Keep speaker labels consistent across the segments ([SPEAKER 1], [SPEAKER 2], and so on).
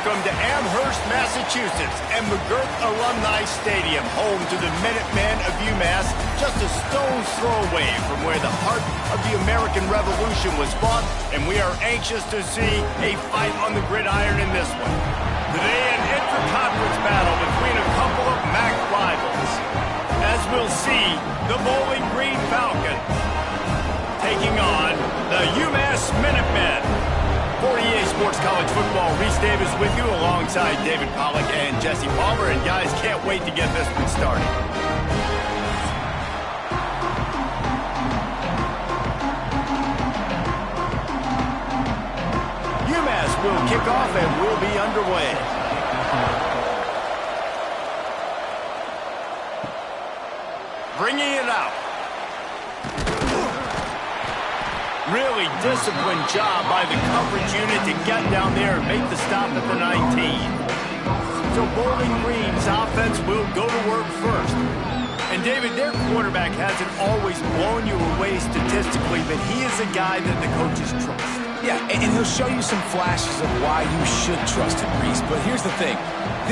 [SPEAKER 1] welcome to Amherst, Massachusetts, and McGirt Alumni Stadium, home to the Minutemen of Umass, just a stone's throw away from where the heart of the American Revolution was fought, and we are anxious to see a fight on the gridiron in this one. Today, an inter-conference battle between a couple of MAC rivals. As we'll see, the Bowling Green Falcons taking on the Umass Minutemen. For EA Sports College Football, Reese Davis with you alongside David Pollack and Jesse Palmer. And guys, can't wait to get this one started. Umass will kick off and will be underway. Bringing it out. Really disciplined job by the coverage unit to get down there and make the stop at the 19. So Bowling Green's offense will go to work first. And David, their quarterback hasn't always blown you away statistically, but he is a guy that the coaches trust.
[SPEAKER 2] Yeah, and he'll show you some flashes of why you should trust him, Reese. But here's the thing.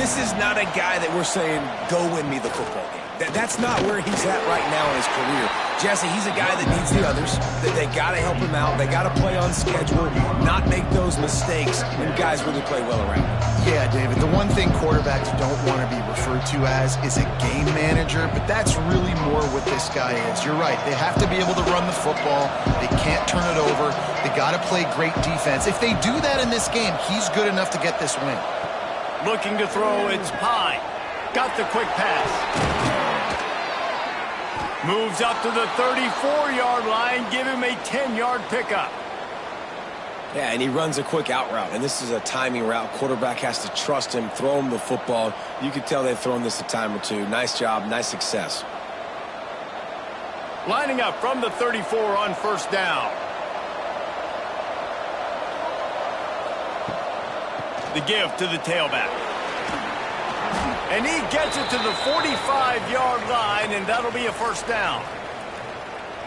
[SPEAKER 2] This is not a guy that we're saying, go win me the football game. That's not where he's at right now in his career. Jesse, he's a guy that needs the others, that they got to help him out. They got to play on schedule, not make those mistakes, and guys really play well around him.
[SPEAKER 3] Yeah, David, the one thing quarterbacks don't want to be referred to as is a game manager, but that's really more what this guy is. You're right. They have to be able to run the football. They can't turn it over. They got to play great defense. If they do that in this game, he's good enough to get this win.
[SPEAKER 1] Looking to throw, it's Pine. Got the quick pass. Moves up to the 34-yard line, give him a 10-yard pickup.
[SPEAKER 2] Yeah, and he runs a quick out route, and this is a timing route. Quarterback has to trust him, throw him the football. You can tell they've thrown this a time or two. Nice job, nice success.
[SPEAKER 1] Lining up from the 34 on first down. The give to the tailback. And he gets it to the 45-yard line, and that'll be a first down.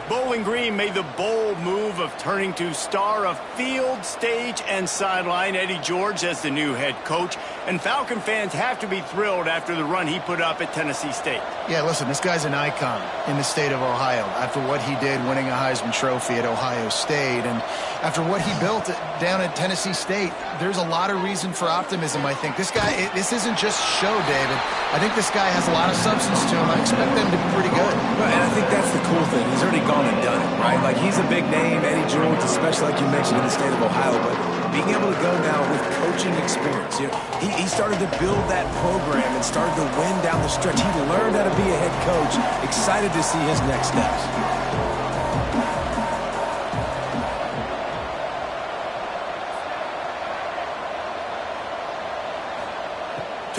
[SPEAKER 1] Bowling Green made the bold move of turning to star of field, stage, and sideline Eddie George as the new head coach. And Falcon fans have to be thrilled after the run he put up at Tennessee State.
[SPEAKER 3] Yeah, listen, this guy's an icon in the state of Ohio after what he did winning a Heisman Trophy at Ohio State. And after what he built down at Tennessee State, there's a lot of reason for optimism, I think. This guy, this isn't just show, David. I think this guy has a lot of substance to him. I expect them to be pretty good.
[SPEAKER 2] Well, and I think that's the cool thing. He's already gone and done it, right? Like, he's a big name, Eddie George, especially like you mentioned in the state of Ohio, but being able to go now with coaching experience. You know, he started to build that program and started to win down the stretch. He learned how to be a head coach. Excited to see his next steps.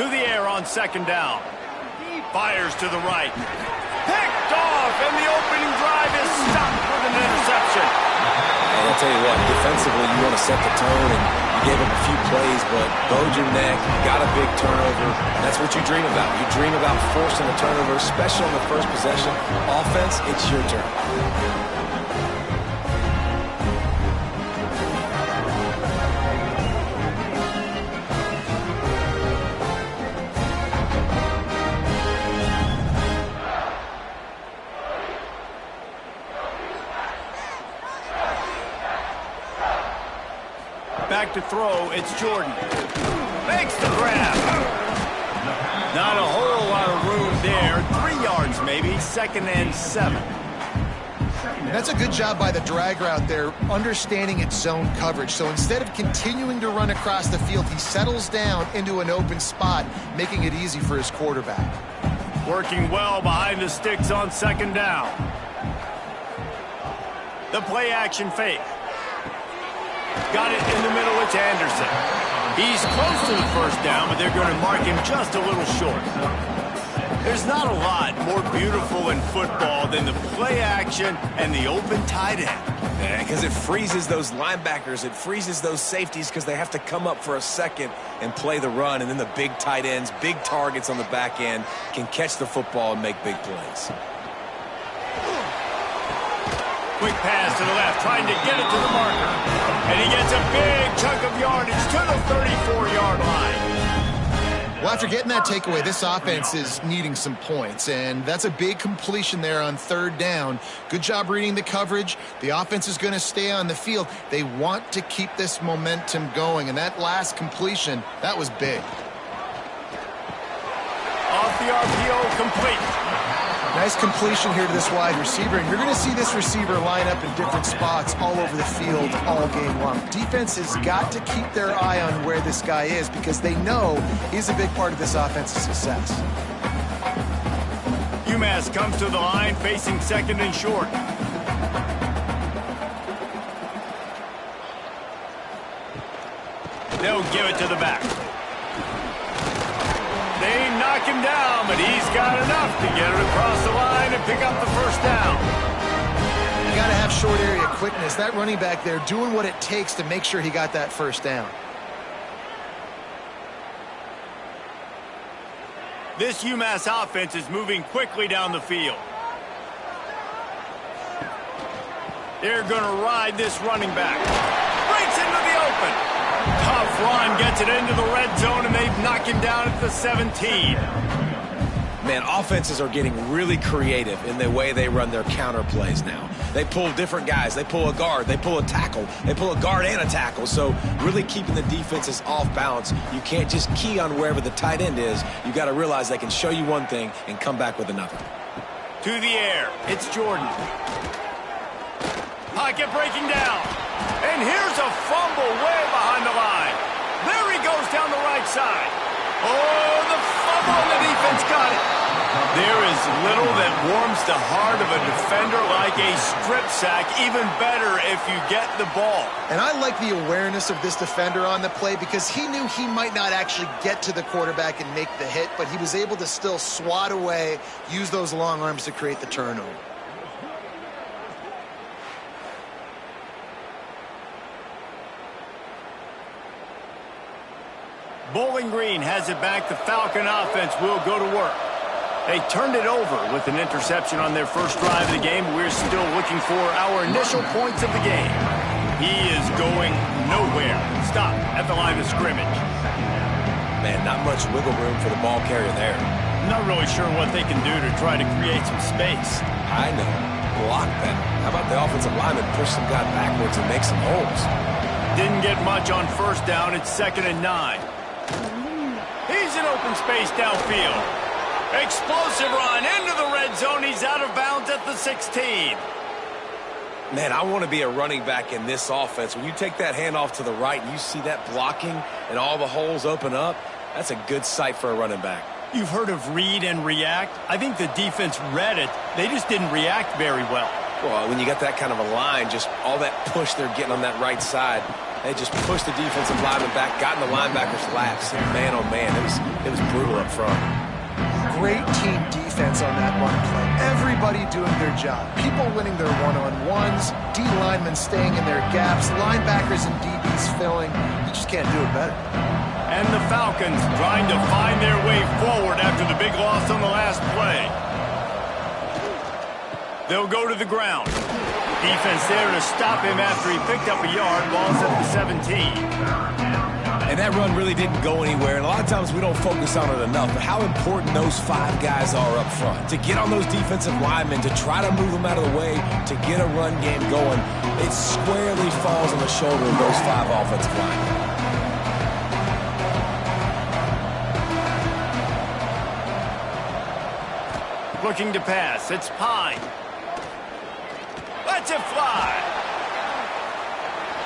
[SPEAKER 1] To the air on second down. Fires to the right. Picked off, and the opening drive is stopped with an interception.
[SPEAKER 2] And I'll tell you what, defensively, you want to set the tone, and you gave him a few plays, but bowed your neck, got a big turnover. That's what you dream about. You dream about forcing a turnover, especially on the first possession. Offense, it's your turn.
[SPEAKER 1] Back to throw, it's Jordan. Makes the grab. Not a whole lot of room there. 3 yards maybe, 2nd and 7.
[SPEAKER 3] That's a good job by the drag route there, understanding its zone coverage. So instead of continuing to run across the field, he settles down into an open spot, making it easy for his quarterback.
[SPEAKER 1] Working well behind the sticks on second down. The play action fake. Got it in the middle, it's Anderson. He's close to the first down, but they're going to mark him just a little short. There's not a lot more beautiful in football than the play action and the open tight end.
[SPEAKER 2] Because it freezes those linebackers, it freezes those safeties because they have to come up for a second and play the run, and then the big tight ends, big targets on the back end can catch the football and make big plays.
[SPEAKER 1] Quick pass to the left, trying to get it to the marker. And he gets a big chunk of yardage to the 34-yard line.
[SPEAKER 3] Well, after getting that takeaway, this offense is needing some points, and that's a big completion there on 3rd down. Good job reading the coverage. The offense is going to stay on the field. They want to keep this momentum going, and that last completion, that was big.
[SPEAKER 1] Off the RPO, complete.
[SPEAKER 3] Nice completion here to this wide receiver, and you're going to see this receiver line up in different spots all over the field all game long. Defense has got to keep their eye on where this guy is because they know he's a big part of this offense's success.
[SPEAKER 1] Umass comes to the line facing 2nd and short. They'll give it to the back. They knock him down, but he's got enough to get it across the line and pick up the 1st down.
[SPEAKER 3] You got to have short area quickness. That running back there doing what it takes to make sure he got that 1st down.
[SPEAKER 1] This UMass offense is moving quickly down the field. They're going to ride this running back. Breaks into the open. Tough run, gets it into the red zone, and they've knocked him down at the 17.
[SPEAKER 2] Man, offenses are getting really creative in the way they run their counter plays now. They pull different guys. They pull a guard. They pull a tackle. They pull a guard and a tackle. So really keeping the defenses off balance. You can't just key on wherever the tight end is. You got to realize they can show you one thing and come back with another.
[SPEAKER 1] To the air. It's Jordan. Pocket breaking down. And here's a fumble way behind the line. There he goes down the right side. Oh, the fumble, and the defense got it. There is little that warms the heart of a defender like a strip sack. Even better if you get the ball.
[SPEAKER 3] And I like the awareness of this defender on the play because he knew he might not actually get to the quarterback and make the hit, but he was able to still swat away, use those long arms to create the turnover.
[SPEAKER 1] Bowling Green has it back. The Falcon offense will go to work. They turned it over with an interception on their first drive of the game. We're still looking for our initial points of the game. He is going nowhere. Stop at the line of scrimmage.
[SPEAKER 2] Man, not much wiggle room for the ball carrier there.
[SPEAKER 1] Not really sure what they can do to try to create some space.
[SPEAKER 2] I know. Block better. How about the offensive lineman push some guy backwards and make some holes?
[SPEAKER 1] Didn't get much on 1st down. It's 2nd and 9. He's in open space downfield. Explosive run into the red zone. He's out of bounds at the 16.
[SPEAKER 2] Man, I want to be a running back in this offense. When you take that handoff to the right and you see that blocking and all the holes open up, that's a good sight for a running back.
[SPEAKER 1] You've heard of read and react. I think the defense read it. They just didn't react very well.
[SPEAKER 2] Well, when you got that kind of a line, just all that push they're getting on that right side, they just pushed the defensive lineman back, got in the linebacker's laps, and man, oh man, it was brutal up front.
[SPEAKER 3] Great team defense on that run play. Everybody doing their job. People winning their one-on-ones, D linemen staying in their gaps, linebackers and DBs filling. You just can't do it better.
[SPEAKER 1] And the Falcons trying to find their way forward after the big loss on the last play. They'll go to the ground. Defense there to stop him after he picked up a yard. Ball's at the 17.
[SPEAKER 2] And that run really didn't go anywhere. And a lot of times we don't focus on it enough. But how important those 5 guys are up front. To get on those defensive linemen, to try to move them out of the way, to get a run game going, it squarely falls on the shoulder of those 5 offensive linemen.
[SPEAKER 1] Looking to pass. It's Pine. Lets it fly.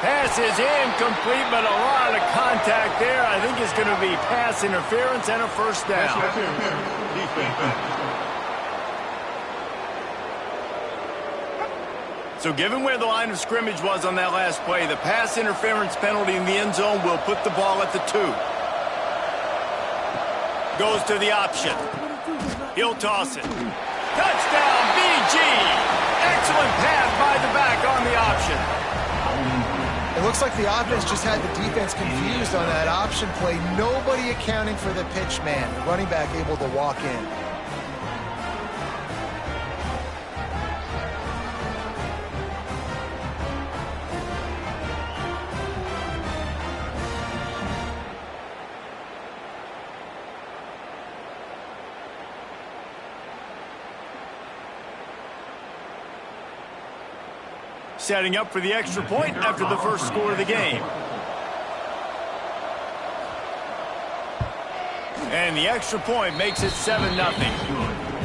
[SPEAKER 1] Pass is incomplete, but a lot of contact there. I think it's going to be pass interference and a 1st down. So given where the line of scrimmage was on that last play, the pass interference penalty in the end zone will put the ball at the 2. Goes to the option. He'll toss it. Touchdown, BG! Excellent pass by the back on the option.
[SPEAKER 3] It looks like the offense just had the defense confused on that option play. Nobody accounting for the pitch man. The running back able to walk in.
[SPEAKER 1] setting up for the extra point after the first score of the game. And the extra point makes it 7-0.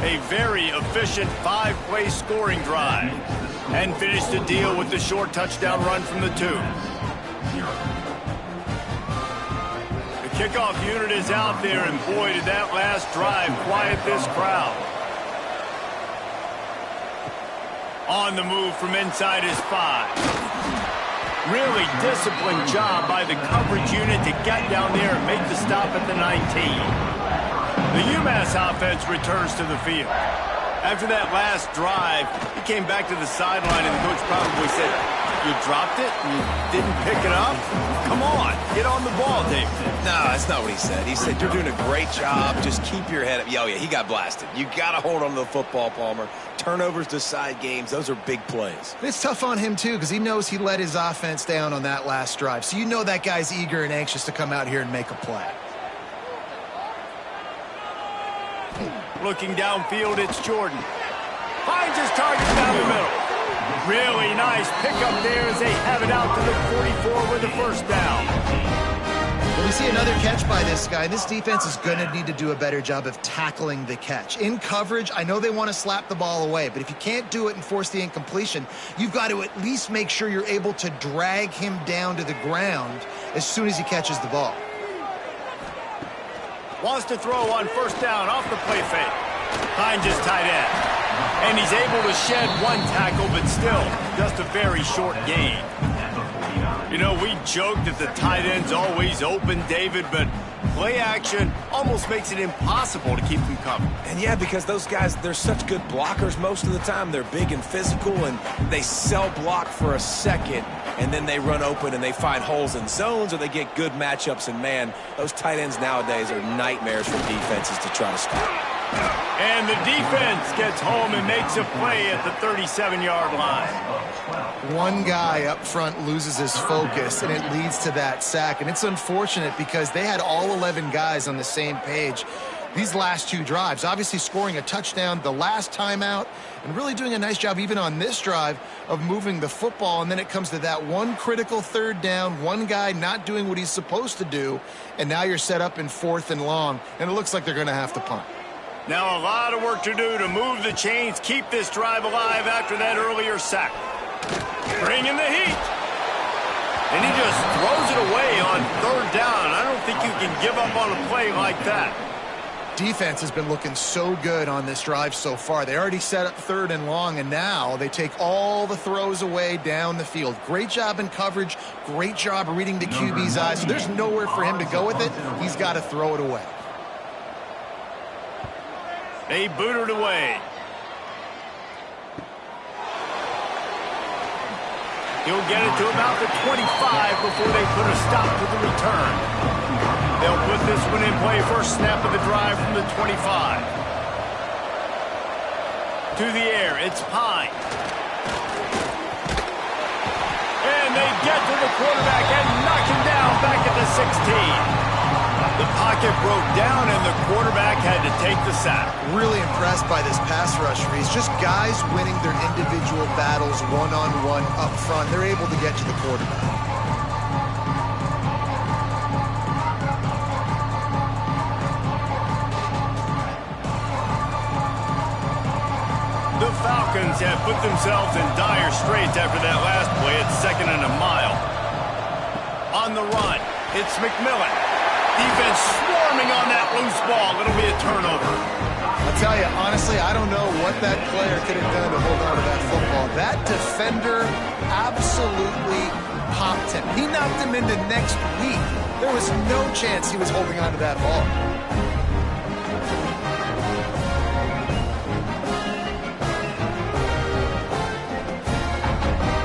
[SPEAKER 1] A very efficient 5-play scoring drive. And finish the deal with the short touchdown run from the 2. The kickoff unit is out there, and boy, did that last drive quiet this crowd. On the move from inside his 5. Really disciplined job by the coverage unit to get down there and make the stop at the 19. The Umass offense returns to the field. After that last drive, he came back to the sideline, and the coach probably said, "You dropped it? You didn't pick it up? Come on, get on the ball, David."
[SPEAKER 2] No, that's not what he said. He said, "You're doing a great job. Just keep your head up." Oh, yeah, he got blasted. You got to hold on to the football, Palmer. Turnovers decide games. Those are big plays.
[SPEAKER 3] It's tough on him, too, because he knows he let his offense down on that last drive. So you know that guy's eager and anxious to come out here and make a play.
[SPEAKER 1] Looking downfield, it's Jordan. Finds his target down the middle. Really nice pickup there as they have it out to the 44 with the first down.
[SPEAKER 3] Well, we see another catch by this guy. This defense is going to need to do a better job of tackling the catch. In coverage, I know they want to slap the ball away, but if you can't do it and force the incompletion, you've got to at least make sure you're able to drag him down to the ground as soon as he catches the ball.
[SPEAKER 1] Wants to throw on first down off the play fake. Finds his tight end. And he's able to shed one tackle, but still just a very short gain. You know, we joke that the tight end's always open, David, but play action almost makes it impossible to keep them covered.
[SPEAKER 2] And yeah, because those guys, they're such good blockers most of the time. They're big and physical, and they sell block for a second, and then they run open and they find holes in zones, or they get good matchups. And man, those tight ends nowadays are nightmares for defenses to try to stop.
[SPEAKER 1] And the defense gets home and makes a play at the 37-yard line.
[SPEAKER 3] One guy up front loses his focus, and it leads to that sack. And it's unfortunate because they had all 11 guys on the same page these last 2 drives. Obviously scoring a touchdown the last time out and really doing a nice job even on this drive of moving the football. And then it comes to that one critical third down, one guy not doing what he's supposed to do, and now you're set up in 4th and long, and it looks like they're going to have to punt.
[SPEAKER 1] Now a lot of work to do to move the chains, keep this drive alive after that earlier sack. Bringing the heat. And he just throws it away on 3rd down. I don't think you can give up on a play like that.
[SPEAKER 3] Defense has been looking so good on this drive so far. They already set up 3rd and long, and now they take all the throws away down the field. Great job in coverage. Great job reading the QB's eyes. So there's nowhere for him to go with it. He's got to throw it away.
[SPEAKER 1] They boot it away. He'll get it to about the 25 before they put a stop to the return. They'll put this one in play first snap of the drive from the 25. To the air, it's Pine. And they get to the quarterback and knock him down back at the 16. The pocket broke down, and the quarterback had to take the sack.
[SPEAKER 3] Really impressed by this pass rush, Reese. Just guys winning their individual battles one-on-one up front. They're able to get to the quarterback.
[SPEAKER 1] The Falcons have put themselves in dire straits after that last play at 2nd and a mile. On the run, it's McMillan. Defense swarming on that loose ball. It'll be a turnover.
[SPEAKER 3] I'll tell you, honestly, I don't know what that player could have done to hold on to that football. That defender absolutely popped him. He knocked him into next week. There was no chance he was holding on to that ball.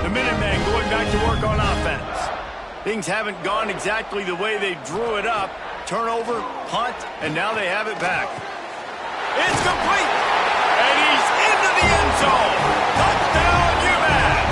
[SPEAKER 1] The Minutemen going back to work on offense. Things haven't gone exactly the way they drew it up. Turnover, punt, and now they have it back. It's complete! And he's into the end zone! Touchdown, Umass!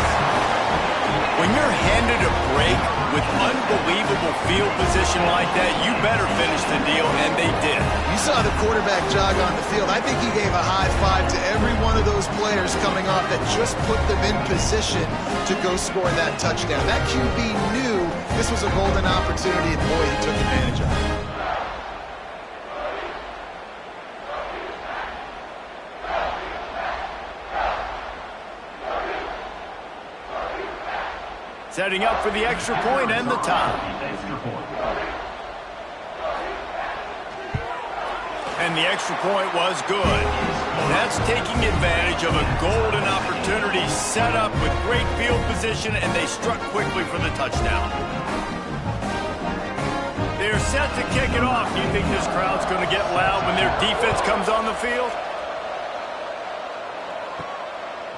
[SPEAKER 1] When you're handed a break with unbelievable field position like that, you better finish the deal, and they did.
[SPEAKER 3] You saw the quarterback jog on the field. I think he gave a high five to every one of those players coming off that just put them in position to go score that touchdown. That QB knew this was a golden opportunity, and boy, he took advantage of it.
[SPEAKER 1] Setting up for the extra point and the tie. And the extra point was good. That's taking advantage of a golden opportunity set up with great field position, and they struck quickly for the touchdown. They're set to kick it off. Do you think this crowd's going to get loud when their defense comes on the field?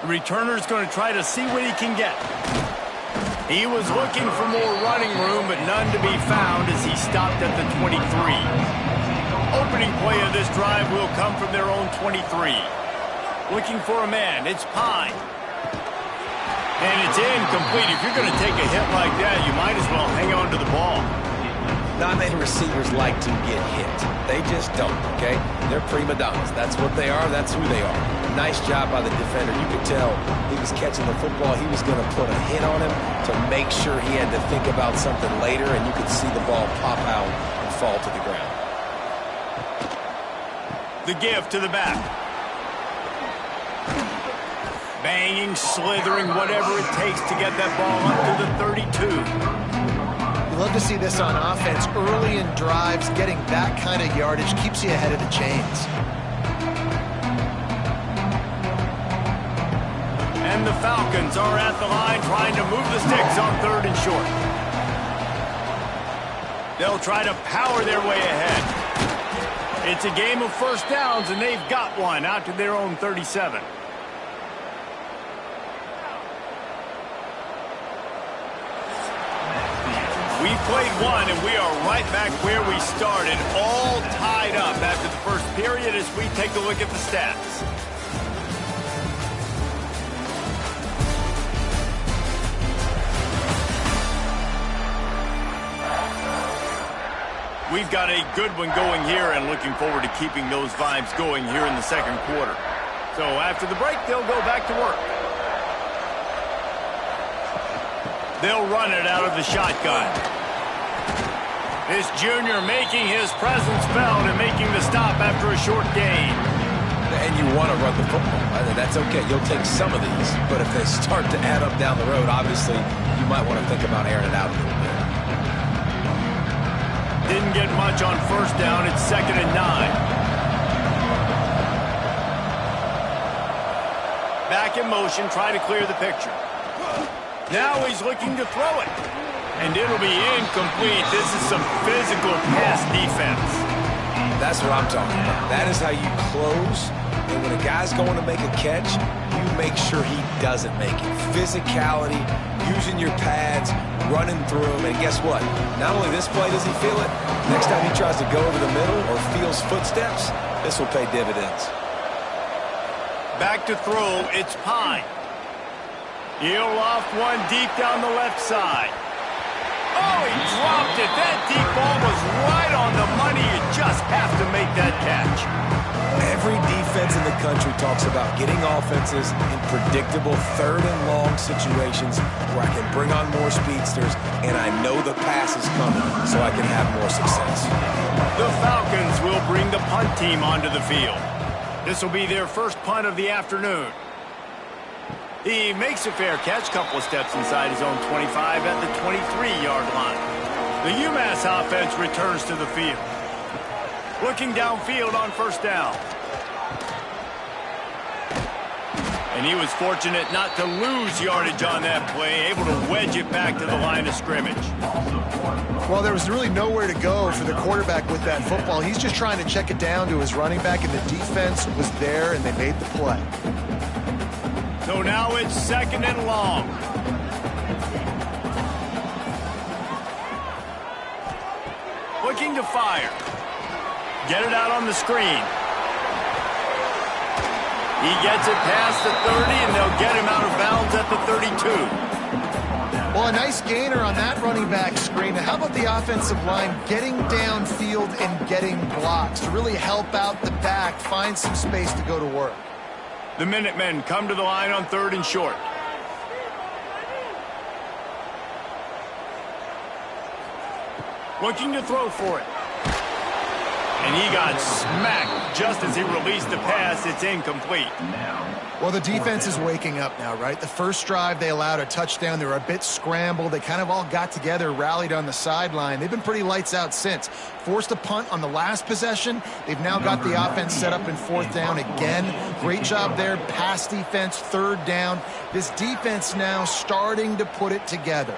[SPEAKER 1] The returner's going to try to see what he can get. He was looking for more running room, but none to be found as he stopped at the 23. Opening play of this drive will come from their own 23. Looking for a man. It's Pine. And it's incomplete. If you're going to take a hit like that, you might as well hang on to the ball.
[SPEAKER 2] Not many receivers like to get hit. They just don't, okay? They're prima donnas. That's what they are. That's who they are. Nice job by the defender. You could tell he was catching the football. He was going to put a hit on him to make sure he had to think about something later, and you could see the ball pop out and fall to the ground.
[SPEAKER 1] The give to the back. Banging, slithering, whatever it takes to get that ball up to the 32.
[SPEAKER 3] You love to see this on offense. Early in drives, getting that kind of yardage keeps you ahead of the chains.
[SPEAKER 1] And the Falcons are at the line trying to move the sticks on 3rd and short. They'll try to power their way ahead. It's a game of first downs, and they've got one out to their own 37. We played one, and we are right back where we started, all tied up after the first period as we take a look at the stats. We've got a good one going here and looking forward to keeping those vibes going here in the second quarter. So after the break, they'll go back to work. They'll run it out of the shotgun. This junior making his presence felt and making the stop after a short gain.
[SPEAKER 2] And you want to run the football. That's okay. You'll take some of these. But if they start to add up down the road, obviously, you might want to think about airing it out a little bit.
[SPEAKER 1] Didn't get much on first down. It's 2nd and 9. Back in motion, try to clear the picture. Now he's looking to throw it. And it'll be incomplete. This is some physical pass defense.
[SPEAKER 2] That's what I'm talking about. That is how you close. And when a guy's going to make a catch, you make sure he doesn't make it. Physicality, using your pads, running through him. And guess what? Not only this play does he feel it, next time he tries to go over the middle or feels footsteps, this will pay dividends.
[SPEAKER 1] Back to throw, it's Pine. He'll loft one deep down the left side. Oh, he dropped it. That deep ball was right on the money. You just have to make that catch.
[SPEAKER 2] Every defense in the country talks about getting offenses in predictable 3rd and long situations where I can bring on more speedsters and I know the pass is coming so I can have more success.
[SPEAKER 1] The Falcons will bring the punt team onto the field. This will be their first punt of the afternoon. He makes a fair catch, couple of steps inside his own 25 at the 23-yard line. The Umass offense returns to the field. Looking downfield on first down. And he was fortunate not to lose yardage on that play, able to wedge it back to the line of scrimmage.
[SPEAKER 3] Well, there was really nowhere to go for the quarterback with that football. He's just trying to check it down to his running back, and the defense was there, and they made the play.
[SPEAKER 1] So now it's 2nd and long. Looking to fire. Get it out on the screen. He gets it past the 30, and they'll get him out of bounds at the 32.
[SPEAKER 3] Well, a nice gainer on that running back screen. How about the offensive line getting downfield and getting blocks to really help out the back, find some space to go to work?
[SPEAKER 1] The Minutemen come to the line on 3rd and short. Looking to throw for it. And he got smacked just as he released the pass. It's incomplete.
[SPEAKER 3] Well, the defense is waking up now, right? The first drive, they allowed a touchdown. They were a bit scrambled. They kind of all got together, rallied on the sideline. They've been pretty lights out since. Forced a punt on the last possession. They've now got the offense set up in 4th down again. Great job there. Pass defense, 3rd down. This defense now starting to put it together.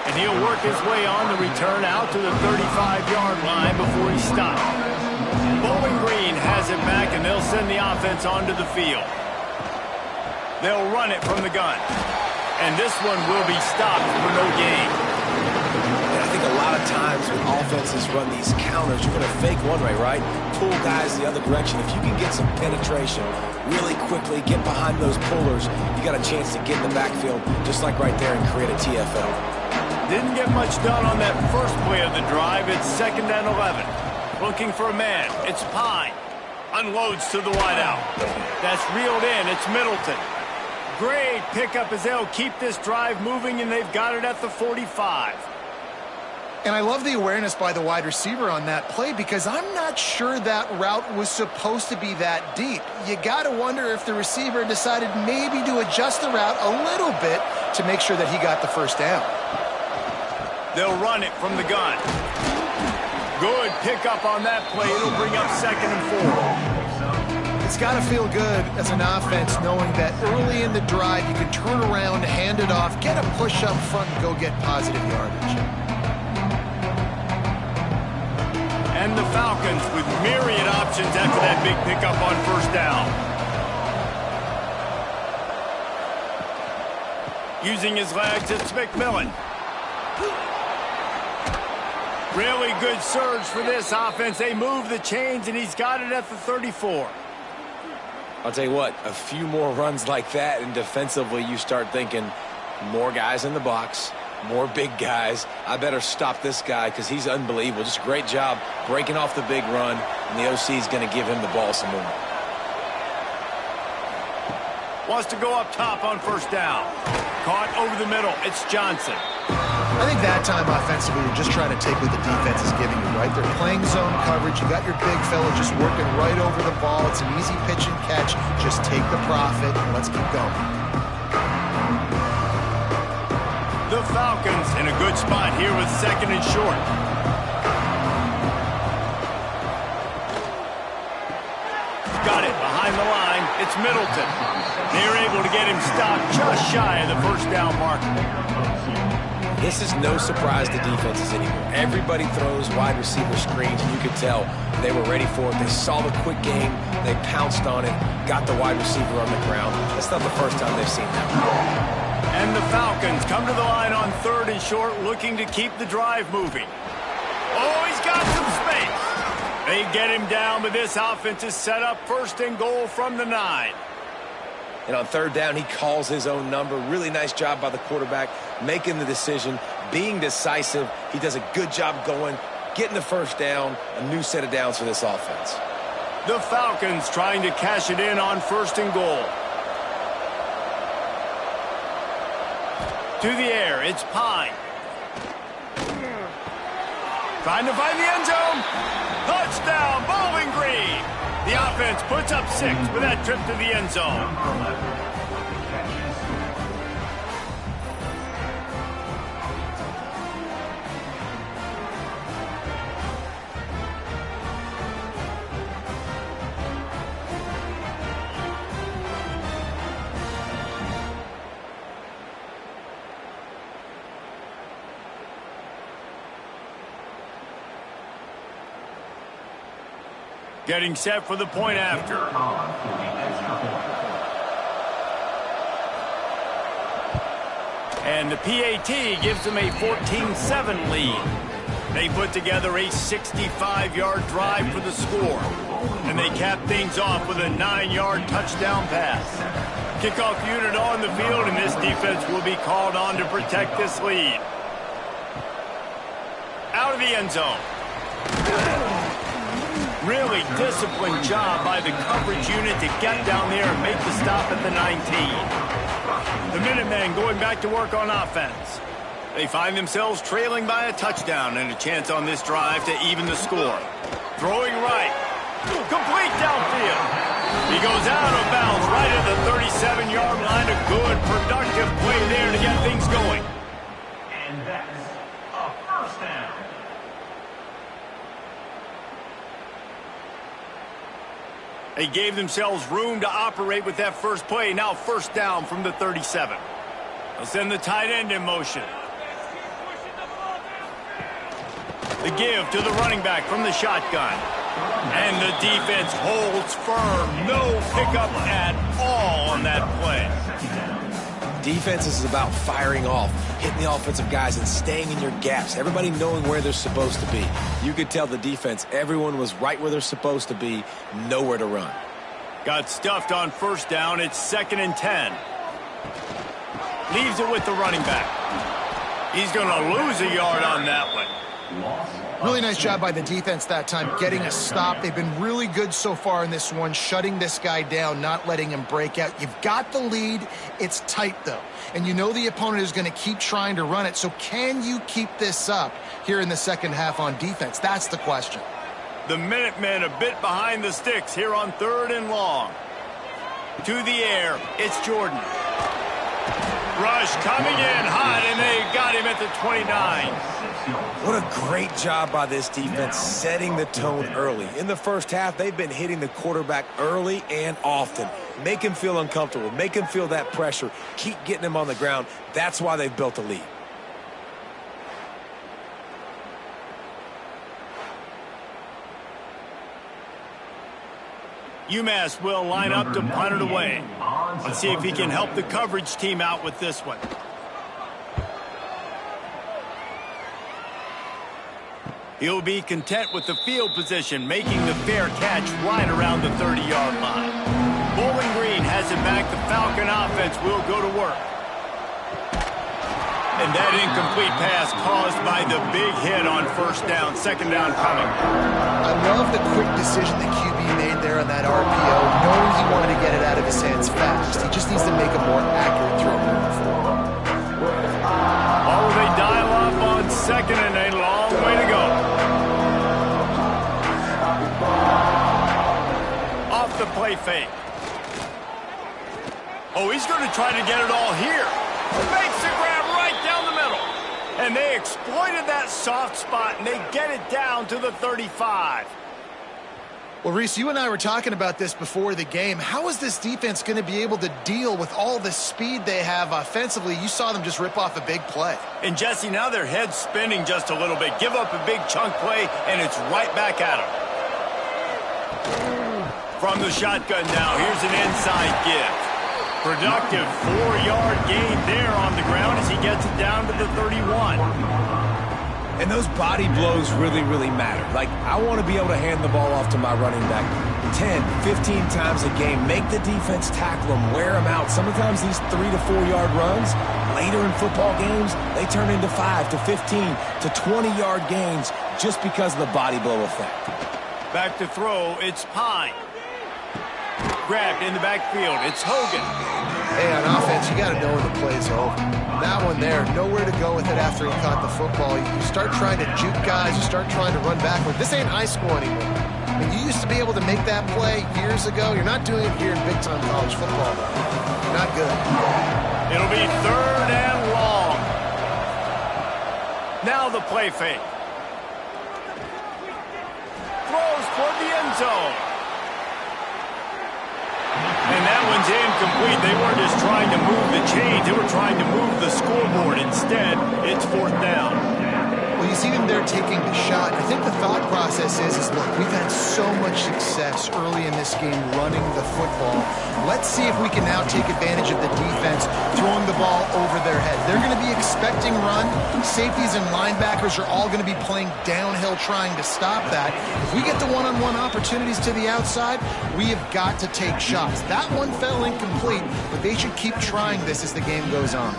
[SPEAKER 1] And he'll work his way on the return out to the 35-yard line before he stopped. Bowling Green has it back, and they'll send the offense onto the field. They'll run it from the gun. And this one will be stopped for no gain.
[SPEAKER 2] And I think a lot of times when offenses run these counters, you're going to fake one way, right? Pull guys the other direction. If you can get some penetration really quickly, get behind those pullers, you got a chance to get in the backfield just like right there and create a TFL.
[SPEAKER 1] Didn't get much done on that first play of the drive. It's 2nd and 11. Looking for a man. It's Pine. Unloads to the wideout. That's reeled in. It's Middleton. Great pickup as they'll keep this drive moving, and they've got it at the 45.
[SPEAKER 3] And I love the awareness by the wide receiver on that play because I'm not sure that route was supposed to be that deep. You got to wonder if the receiver decided maybe to adjust the route a little bit to make sure that he got the first down.
[SPEAKER 1] They'll run it from the gun. Good pickup on that play. It'll bring up 2nd and 4.
[SPEAKER 3] It's got to feel good as an offense knowing that early in the drive you can turn around, hand it off, get a push up front, and go get positive yardage.
[SPEAKER 1] And the Falcons with myriad options after that big pickup on 1st down. Using his legs, it's McMillan. Really good surge for this offense. They move the chains, and he's got it at the 34.
[SPEAKER 2] I'll tell you what, a few more runs like that, and defensively you start thinking more guys in the box, more big guys. I better stop this guy because he's unbelievable. Just a great job breaking off the big run, and the OC is going to give him the ball some more.
[SPEAKER 1] Wants to go up top on 1st down. Caught over the middle. It's Johnson.
[SPEAKER 3] I think that time offensively, you're just trying to take what the defense is giving you, right? They're playing zone coverage. You got your big fella just working right over the ball. It's an easy pitch and catch. Just take the profit and let's keep going.
[SPEAKER 1] The Falcons in a good spot here with 2nd and short. Got it behind the line. It's Middleton. They're able to get him stopped just shy of the 1st down marker.
[SPEAKER 2] This is no surprise to defenses anymore. Everybody throws wide receiver screens, and you could tell they were ready for it. They saw the quick game. They pounced on it, got the wide receiver on the ground. That's not the first time they've seen that.
[SPEAKER 1] And the Falcons come to the line on 3rd and short, looking to keep the drive moving. Oh, he's got some space. They get him down, but this offense is set up 1st and goal from the 9.
[SPEAKER 2] And on 3rd down, he calls his own number. Really nice job by the quarterback, making the decision, being decisive. He does a good job going, getting the 1st down, a new set of downs for this offense.
[SPEAKER 1] The Falcons trying to cash it in on 1st and goal. To the air, it's Pine. Trying to find the end zone. Touchdown, Bowling Green. The offense puts up 6 with that trip to the end zone. Getting set for the point after. And the PAT gives them a 14-7 lead. They put together a 65-yard drive for the score. And they cap things off with a 9-yard touchdown pass. Kickoff unit on the field, and this defense will be called on to protect this lead. Out of the end zone. Really disciplined job by the coverage unit to get down there and make the stop at the 19. The Minutemen going back to work on offense. They find themselves trailing by a touchdown and a chance on this drive to even the score. Throwing right. Complete downfield. He goes out of bounds right at the 37-yard line. A good, productive play there to get things going.
[SPEAKER 4] And that's a first down.
[SPEAKER 1] They gave themselves room to operate with that first play. Now first down from the 37. They'll send the tight end in motion. The give to the running back from the shotgun. And the defense holds firm. No pickup at all on that play.
[SPEAKER 2] Defense is about firing off, hitting the offensive guys and staying in your gaps. Everybody knowing where they're supposed to be. You could tell the defense, everyone was right where they're supposed to be, nowhere to run.
[SPEAKER 1] Got stuffed on first down. It's 2nd and 10. Leaves it with the running back. He's going to lose a yard on that one.
[SPEAKER 3] Really nice job by the defense that time, getting a stop. They've been really good so far in this one, shutting this guy down, not letting him break out. You've got the lead. It's tight, though. And you know the opponent is going to keep trying to run it. So can you keep this up here in the second half on defense? That's the question.
[SPEAKER 1] The Minutemen a bit behind the sticks here on 3rd and long. To the air, it's Jordan. Rush coming in hot, and they got him at the 29.
[SPEAKER 2] What a great job by this defense setting the tone early. In the first half, they've been hitting the quarterback early and often. Make him feel uncomfortable. Make him feel that pressure. Keep getting him on the ground. That's why they've built a lead.
[SPEAKER 1] Umass will line up to punt it away. Let's see if he can help the coverage team out with this one. He'll be content with the field position, making the fair catch right around the 30-yard line. Bowling Green has it back. The Falcon offense will go to work. And that incomplete pass caused by the big hit on first down. 2nd down coming.
[SPEAKER 3] I love the quick decision that QB made there on that RPO, knowing he wanted to get it out of his hands fast. He just needs to make a more accurate throw moving forward.
[SPEAKER 1] Oh, they dial up on 2nd and a long way to go. Off the play fake. Oh, he's going to try to get it all here. Makes the grab right down the middle. And they exploited that soft spot, and they get it down to the 35.
[SPEAKER 3] Well, Reese, you and I were talking about this before the game. How is this defense going to be able to deal with all the speed they have offensively? You saw them just rip off a big play.
[SPEAKER 1] And, Jesse, now their head's spinning just a little bit. Give up a big chunk play, and it's right back at them. From the shotgun now, here's an inside give. Productive 4-yard gain there on the ground as he gets it down to the 31.
[SPEAKER 2] And those body blows really, really matter. Like, I want to be able to hand the ball off to my running back 10, 15 times a game. Make the defense tackle them, wear them out. Sometimes these 3 to 4-yard runs, later in football games, they turn into 5 to 15 to 20-yard gains just because of the body blow effect.
[SPEAKER 1] Back to throw, it's Pine. Grabbed in the backfield, it's Hogan.
[SPEAKER 3] Hey, on offense, you got to know when the play's over. That one there, nowhere to go with it after he caught the football. You start trying to juke guys, you start trying to run backward. This ain't high school anymore. I mean, you used to be able to make that play years ago. You're not doing it here in big-time college football, though. Not good.
[SPEAKER 1] It'll be 3rd and long. Now the play fake. Throws toward the end zone. And that one's incomplete. They weren't just trying to move the chains. They were trying to move the scoreboard. Instead, it's 4th down.
[SPEAKER 3] Well, you see them there taking the shot. I think the thought process is look, we've had so much success early in this game running the football. Let's see if we can now take advantage of the defense throwing the ball over their head. They're going to be expecting run. Safeties and linebackers are all going to be playing downhill trying to stop that. If we get the one-on-one opportunities to the outside, we have got to take shots. That one fell incomplete, but they should keep trying this as the game goes on.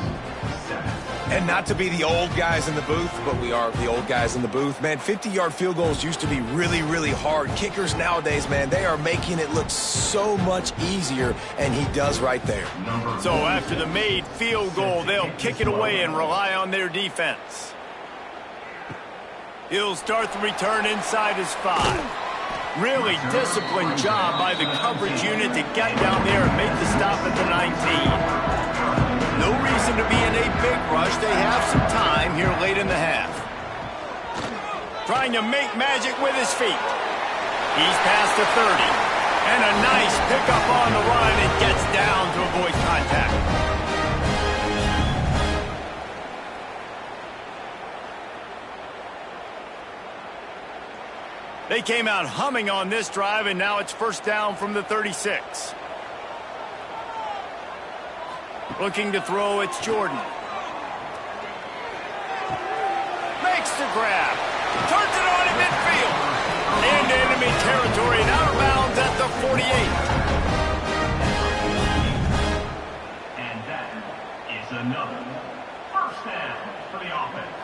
[SPEAKER 2] And not to be the old guys in the booth, but we are the old guys in the booth. Man, 50-yard field goals used to be really, really hard. Kickers nowadays, man, they are making it look so much easier, and he does right there.
[SPEAKER 1] So after the made field goal, they'll kick it away and rely on their defense. He'll start the return inside his 5. Really disciplined job by the coverage unit to get down there and make the stop at the 19. No reason to be in a big rush. They have some time here late in the half. Trying to make magic with his feet. He's past the 30. And a nice pickup on the run and gets down to avoid contact. They came out humming on this drive, and now it's first down from the 36. Looking to throw, it's Jordan. Makes the grab. Turns it on in midfield. Into enemy territory and out of bounds at the 48.
[SPEAKER 4] And that is another first down for the offense.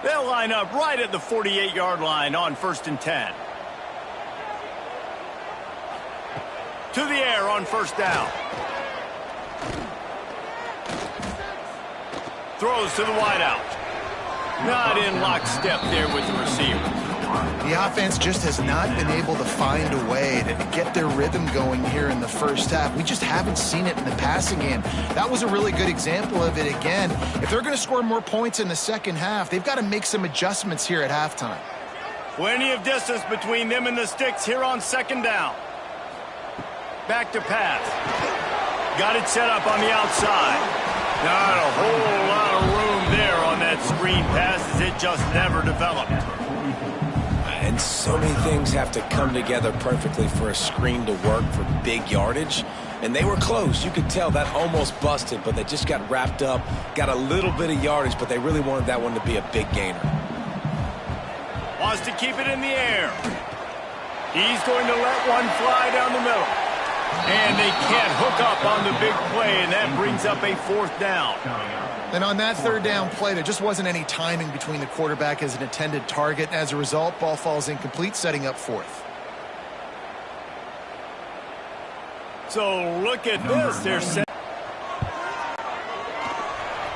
[SPEAKER 1] They'll line up right at the 48-yard line on 1st and 10. To the air on first down. Throws to the wideout. Not in lockstep there with the receiver.
[SPEAKER 3] The offense just has not been able to find a way to get their rhythm going here in the first half. We just haven't seen it in the passing game. That was a really good example of it again. If they're going to score more points in the second half, they've got to make some adjustments here at halftime.
[SPEAKER 1] Plenty of distance between them and the sticks here on second down. Back to pass. Got it set up on the outside. Not a whole lot of room there on that screen pass as it just never developed.
[SPEAKER 2] And so many things have to come together perfectly for a screen to work for big yardage. And they were close. You could tell that almost busted, but they just got wrapped up, got a little bit of yardage, but they really wanted that one to be a big gainer.
[SPEAKER 1] Wants to keep it in the air. He's going to let one fly down the middle. And they can't hook up on the big play, and that brings up a 4th down.
[SPEAKER 3] And on that 3rd down play, there just wasn't any timing between the quarterback as an intended target. As a result, ball falls incomplete, setting up 4th.
[SPEAKER 1] So look at this. They're set.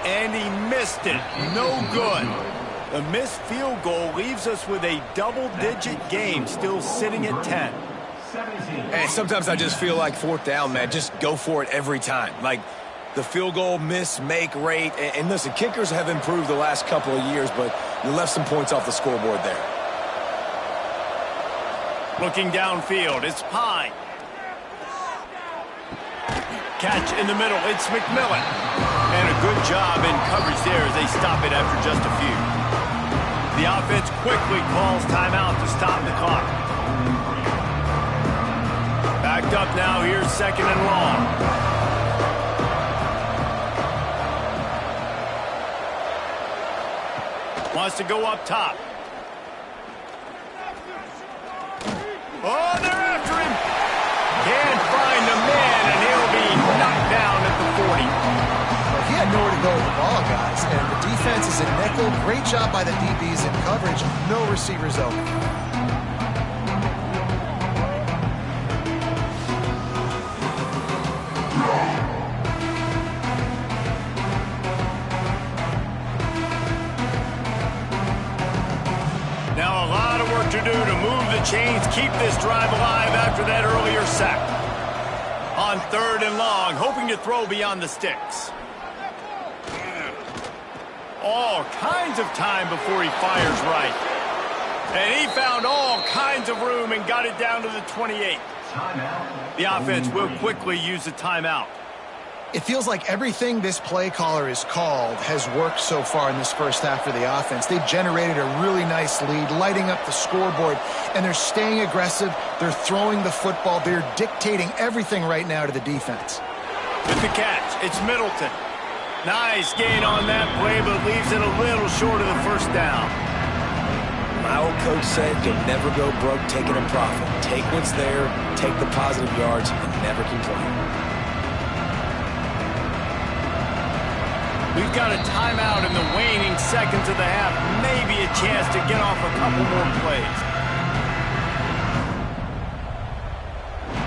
[SPEAKER 1] And he missed it. No good. The missed field goal leaves us with a double-digit game still sitting at 10.
[SPEAKER 2] And sometimes I just feel like 4th down, man, just go for it every time. Like the field goal miss, make rate. And listen, kickers have improved the last couple of years, but you left some points off the scoreboard there.
[SPEAKER 1] Looking downfield, it's Pine. Catch in the middle, it's McMillan. And a good job in coverage there as they stop it after just a few. The offense quickly calls timeout to stop the clock. Backed up now, here's 2nd and long. Wants to go up top. Oh, they're after him. Can't find the man, and he'll be knocked down at the 40.
[SPEAKER 3] Well, he had nowhere to go with the ball, guys. And the defense is in nickel. Great job by the DBs in coverage. No receivers open.
[SPEAKER 1] Now a lot of work to do to move the chains, keep this drive alive after that earlier sack. On 3rd and long, hoping to throw beyond the sticks. All kinds of time before he fires right. And he found all kinds of room and got it down to the 28. The offense will quickly use a timeout.
[SPEAKER 3] It feels like everything this play caller has called has worked so far in this first half for the offense. They've generated a really nice lead, lighting up the scoreboard, and they're staying aggressive. They're throwing the football. They're dictating everything right now to the defense.
[SPEAKER 1] With the catch, it's Middleton. Nice gain on that play, but leaves it a little short of the first down.
[SPEAKER 2] My old coach said you'll never go broke taking a profit. Take what's there, take the positive yards, and never complain.
[SPEAKER 1] We've got a timeout in the waning seconds of the half. Maybe a chance to get off a couple more plays.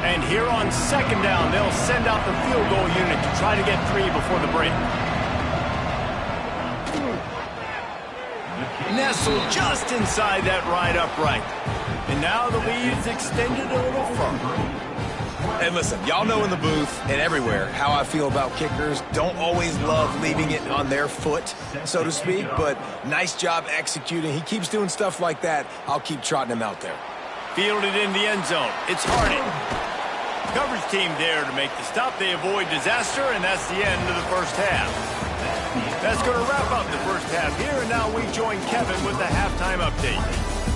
[SPEAKER 1] And here on second down, they'll send out the field goal unit to try to get 3 before the break. Nestled just inside that right upright. And now the lead is extended a little further.
[SPEAKER 2] And listen, y'all know in the booth and everywhere how I feel about kickers. Don't always love leaving it on their foot, so to speak, but nice job executing. He keeps doing stuff like that. I'll keep trotting him out there.
[SPEAKER 1] Fielded in the end zone. It's Harden. Coverage team there to make the stop. They avoid disaster, and that's the end of the first half. That's going to wrap up the first half here, and now we join Kevin with the halftime update.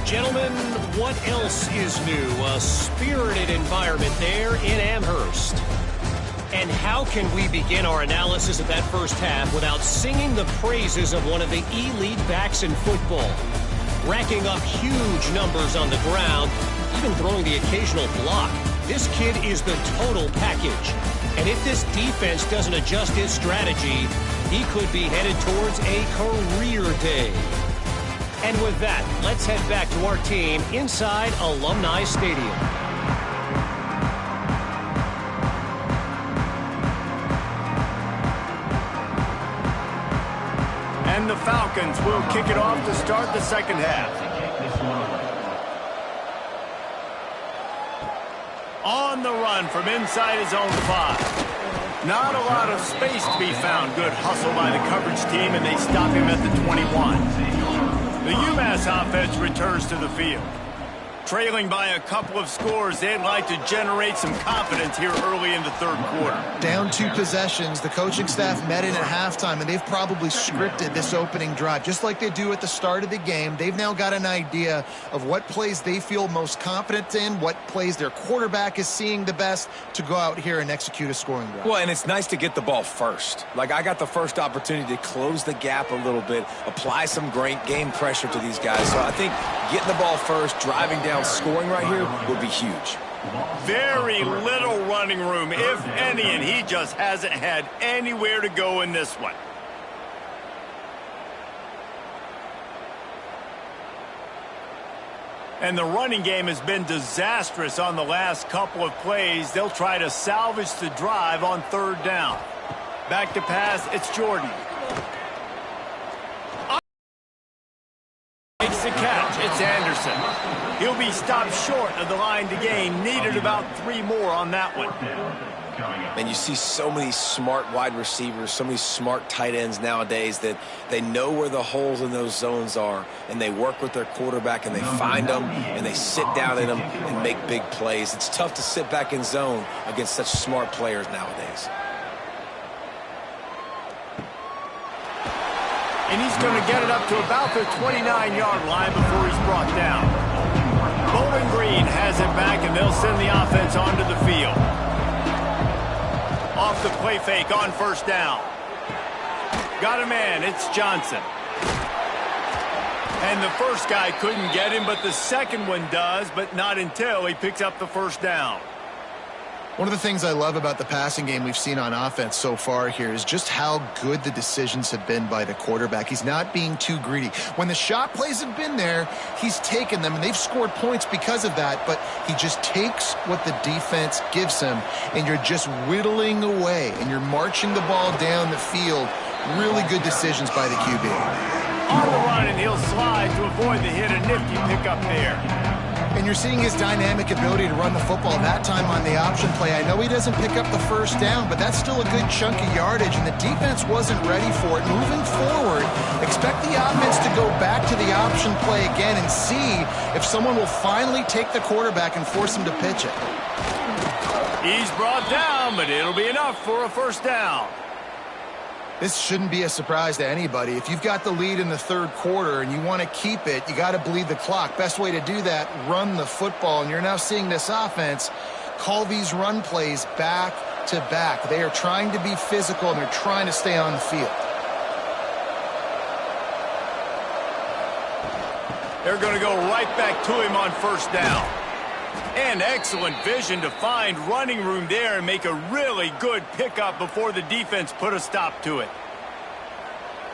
[SPEAKER 5] Gentlemen, what else is new? A spirited environment there in Amherst. And how can we begin our analysis of that first half without singing the praises of one of the elite backs in football? Racking up huge numbers on the ground, even throwing the occasional block. This kid is the total package. And if this defense doesn't adjust its strategy, he could be headed towards a career day. And with that, let's head back to our team inside Alumni Stadium.
[SPEAKER 1] And the Falcons will kick it off to start the second half. On the run from inside his own 5. Not a lot of space to be found. Good hustle by the coverage team, and they stop him at the 21. The Umass offense returns to the field. Trailing by a couple of scores, they'd like to generate some confidence here early in the third quarter.
[SPEAKER 3] Down 2 possessions, the coaching staff met in at halftime, and they've probably scripted this opening drive. Just like they do at the start of the game, they've now got an idea of what plays they feel most confident in, what plays their quarterback is seeing the best to go out here and execute a scoring drive.
[SPEAKER 2] Well, and it's nice to get the ball first. Like, I got the first opportunity to close the gap a little bit, apply some great game pressure to these guys. So I think getting the ball first, driving down, scoring right here would be huge.
[SPEAKER 1] Very little running room, if any, and he just hasn't had anywhere to go in this one. And the running game has been disastrous on the last couple of plays. They'll try to salvage the drive on third down. Back to pass, it's Jordan. Makes the catch, it's Anderson. He'll be stopped short of the line to gain. Needed about 3 more on that one.
[SPEAKER 2] And you see so many smart wide receivers, so many smart tight ends nowadays that they know where the holes in those zones are, and they work with their quarterback, and they find them, and they sit down in them and make big plays. It's tough to sit back in zone against such smart players nowadays.
[SPEAKER 1] And he's going to get it up to about the 29-yard line before he's brought down. Bowling Green has it back, and they'll send the offense onto the field. Off the play fake on first down. Got a man, it's Johnson. And the first guy couldn't get him, but the second one does, but not until he picks up the first down.
[SPEAKER 3] One of the things I love about the passing game we've seen on offense so far here is just how good the decisions have been by the quarterback. He's not being too greedy. When the shot plays have been there, he's taken them, and they've scored points because of that, but he just takes what the defense gives him, and you're just whittling away, and you're marching the ball down the field. Really good decisions by the QB.
[SPEAKER 1] On the run, and he'll slide to avoid the hit. A nifty pickup there.
[SPEAKER 3] And you're seeing his dynamic ability to run the football, that time on the option play. I know he doesn't pick up the first down, but that's still a good chunk of yardage, and the defense wasn't ready for it. Moving forward, expect the offense to go back to the option play again and see if someone will finally take the quarterback and force him to pitch it.
[SPEAKER 1] He's brought down, but it'll be enough for a first down.
[SPEAKER 3] This shouldn't be a surprise to anybody. If you've got the lead in the third quarter and you want to keep it, you got to bleed the clock. Best way to do that, run the football. And you're now seeing this offense call these run plays back to back. They are trying to be physical, and they're trying to stay on the field.
[SPEAKER 1] They're going to go right back to him on first down. And excellent vision to find running room there and make a really good pickup before the defense put a stop to it.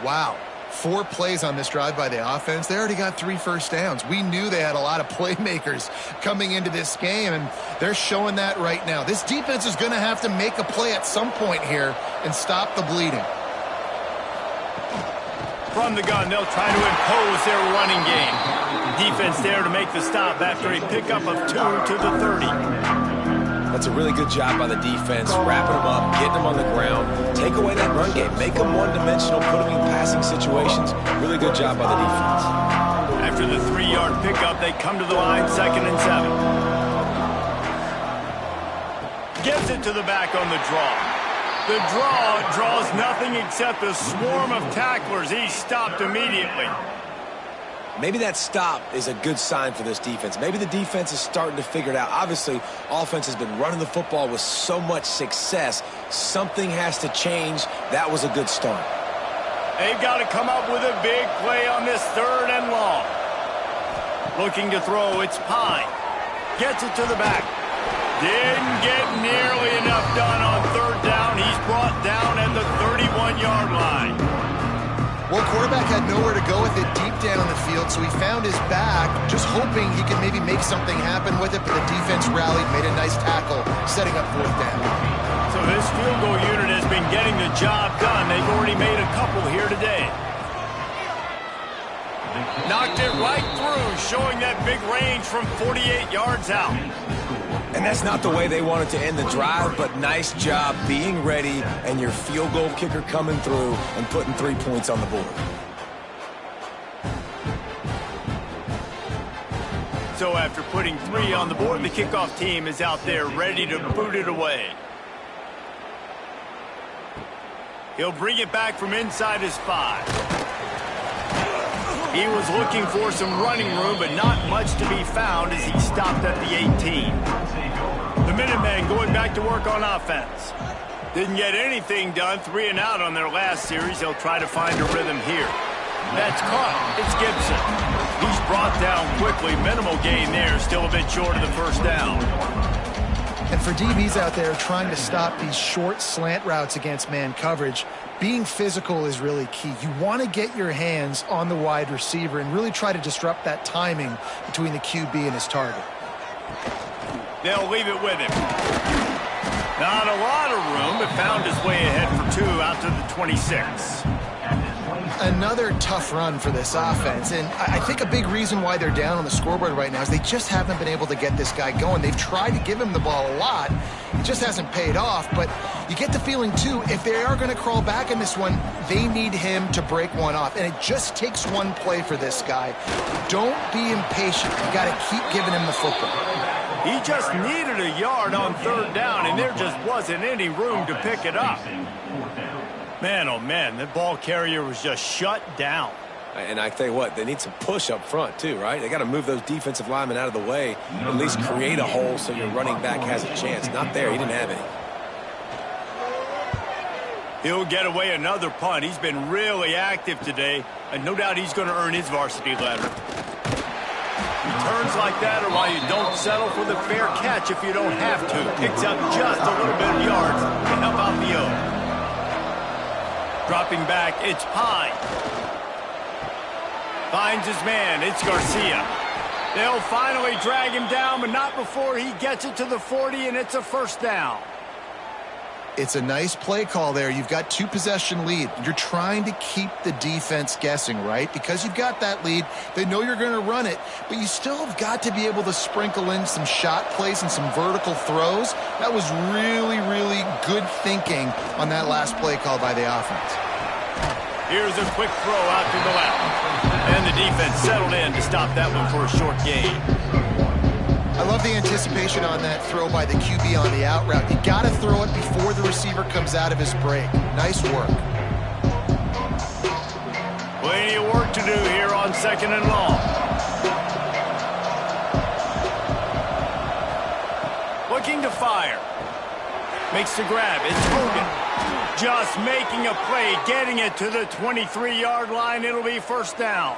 [SPEAKER 3] Wow. 4 plays on this drive by the offense. They already got 3 first downs. We knew they had a lot of playmakers coming into this game, and they're showing that right now. This defense is going to have to make a play at some point here and stop the bleeding.
[SPEAKER 1] From the gun, they'll try to impose their running game. Defense there to make the stop after a pickup of 2 to the 30.
[SPEAKER 2] That's a really good job by the defense, wrapping them up, getting them on the ground, take away that run game, make them one-dimensional, put them in passing situations. Really good job by the defense.
[SPEAKER 1] After the 3-yard pickup, they come to the line, 2nd and 7. Gives it to the back on the draw. The draw draws nothing except a swarm of tacklers. He's stopped immediately.
[SPEAKER 2] Maybe that stop is a good sign for this defense. Maybe the defense is starting to figure it out. Obviously, offense has been running the football with so much success. Something has to change. That was a good start.
[SPEAKER 1] They've got to come up with a big play on this 3rd and long. Looking to throw, it's Pine. Gets it to the back. Didn't get nearly enough done on 3rd down. He's brought down at the 31-yard line.
[SPEAKER 3] Well, quarterback had nowhere to go with it deep down the field, so he found his back, just hoping he could maybe make something happen with it, but the defense rallied, made a nice tackle, setting up 4th down.
[SPEAKER 1] So this field goal unit has been getting the job done. They've already made a couple here today. Knocked it right through, showing that big range from 48 yards out.
[SPEAKER 2] And that's not the way they wanted to end the drive, but nice job being ready and your field goal kicker coming through and putting 3 points on the board.
[SPEAKER 1] So after putting 3 on the board, the kickoff team is out there ready to boot it away. He'll bring it back from inside his 5. He was looking for some running room, but not much to be found as he stopped at the 18. The Minutemen going back to work on offense. Didn't get anything done, 3 and out on their last series. They'll try to find a rhythm here. That's caught. It's Gibson. He's brought down quickly. Minimal gain there, still a bit short of the first down.
[SPEAKER 3] And for DBs out there trying to stop these short slant routes against man coverage, being physical is really key. You want to get your hands on the wide receiver and really try to disrupt that timing between the QB and his target.
[SPEAKER 1] They'll leave it with him. Not a lot of room, but found his way ahead for 2 out to the 26.
[SPEAKER 3] Another tough run for this offense, and I think a big reason why they're down on the scoreboard right now is they just haven't been able to get this guy going. They've tried to give him the ball a lot. It just hasn't paid off, but you get the feeling, too, if they are going to crawl back in this one, they need him to break one off, and it just takes one play for this guy. Don't be impatient. You got to keep giving him the football.
[SPEAKER 1] He just needed a yard on 3rd down, and there just wasn't any room to pick it up. Man, oh man, the ball carrier was just shut down.
[SPEAKER 2] And I tell you what, they need some push up front too, right? They got to move those defensive linemen out of the way, at least create a hole so your running back has a chance. Not there, he didn't have any.
[SPEAKER 1] He'll get away another punt. He's been really active today, and no doubt he's going to earn his varsity letter. Turns like that are why you don't settle for the fair catch if you don't have to. Picks up just a little bit of yards to help out the O. Dropping back, it's Pine. Finds his man, it's Garcia. They'll finally drag him down, but not before he gets it to the 40, and it's a first down.
[SPEAKER 3] It's a nice play call there. You've got 2-possession lead. You're trying to keep the defense guessing, right? Because you've got that lead, they know you're going to run it, but you still have got to be able to sprinkle in some shot plays and some vertical throws. That was really, really good thinking on that last play call by the offense.
[SPEAKER 1] Here's a quick throw out to the left. And the defense settled in to stop that one for a short gain.
[SPEAKER 3] I love the anticipation on that throw by the QB on the out route. You got to throw it before the receiver comes out of his break. Nice work.
[SPEAKER 1] Plenty of work to do here on 2nd and long. Looking to fire. Makes the grab. It's Hogan. Just making a play, getting it to the 23-yard line. It'll be first down.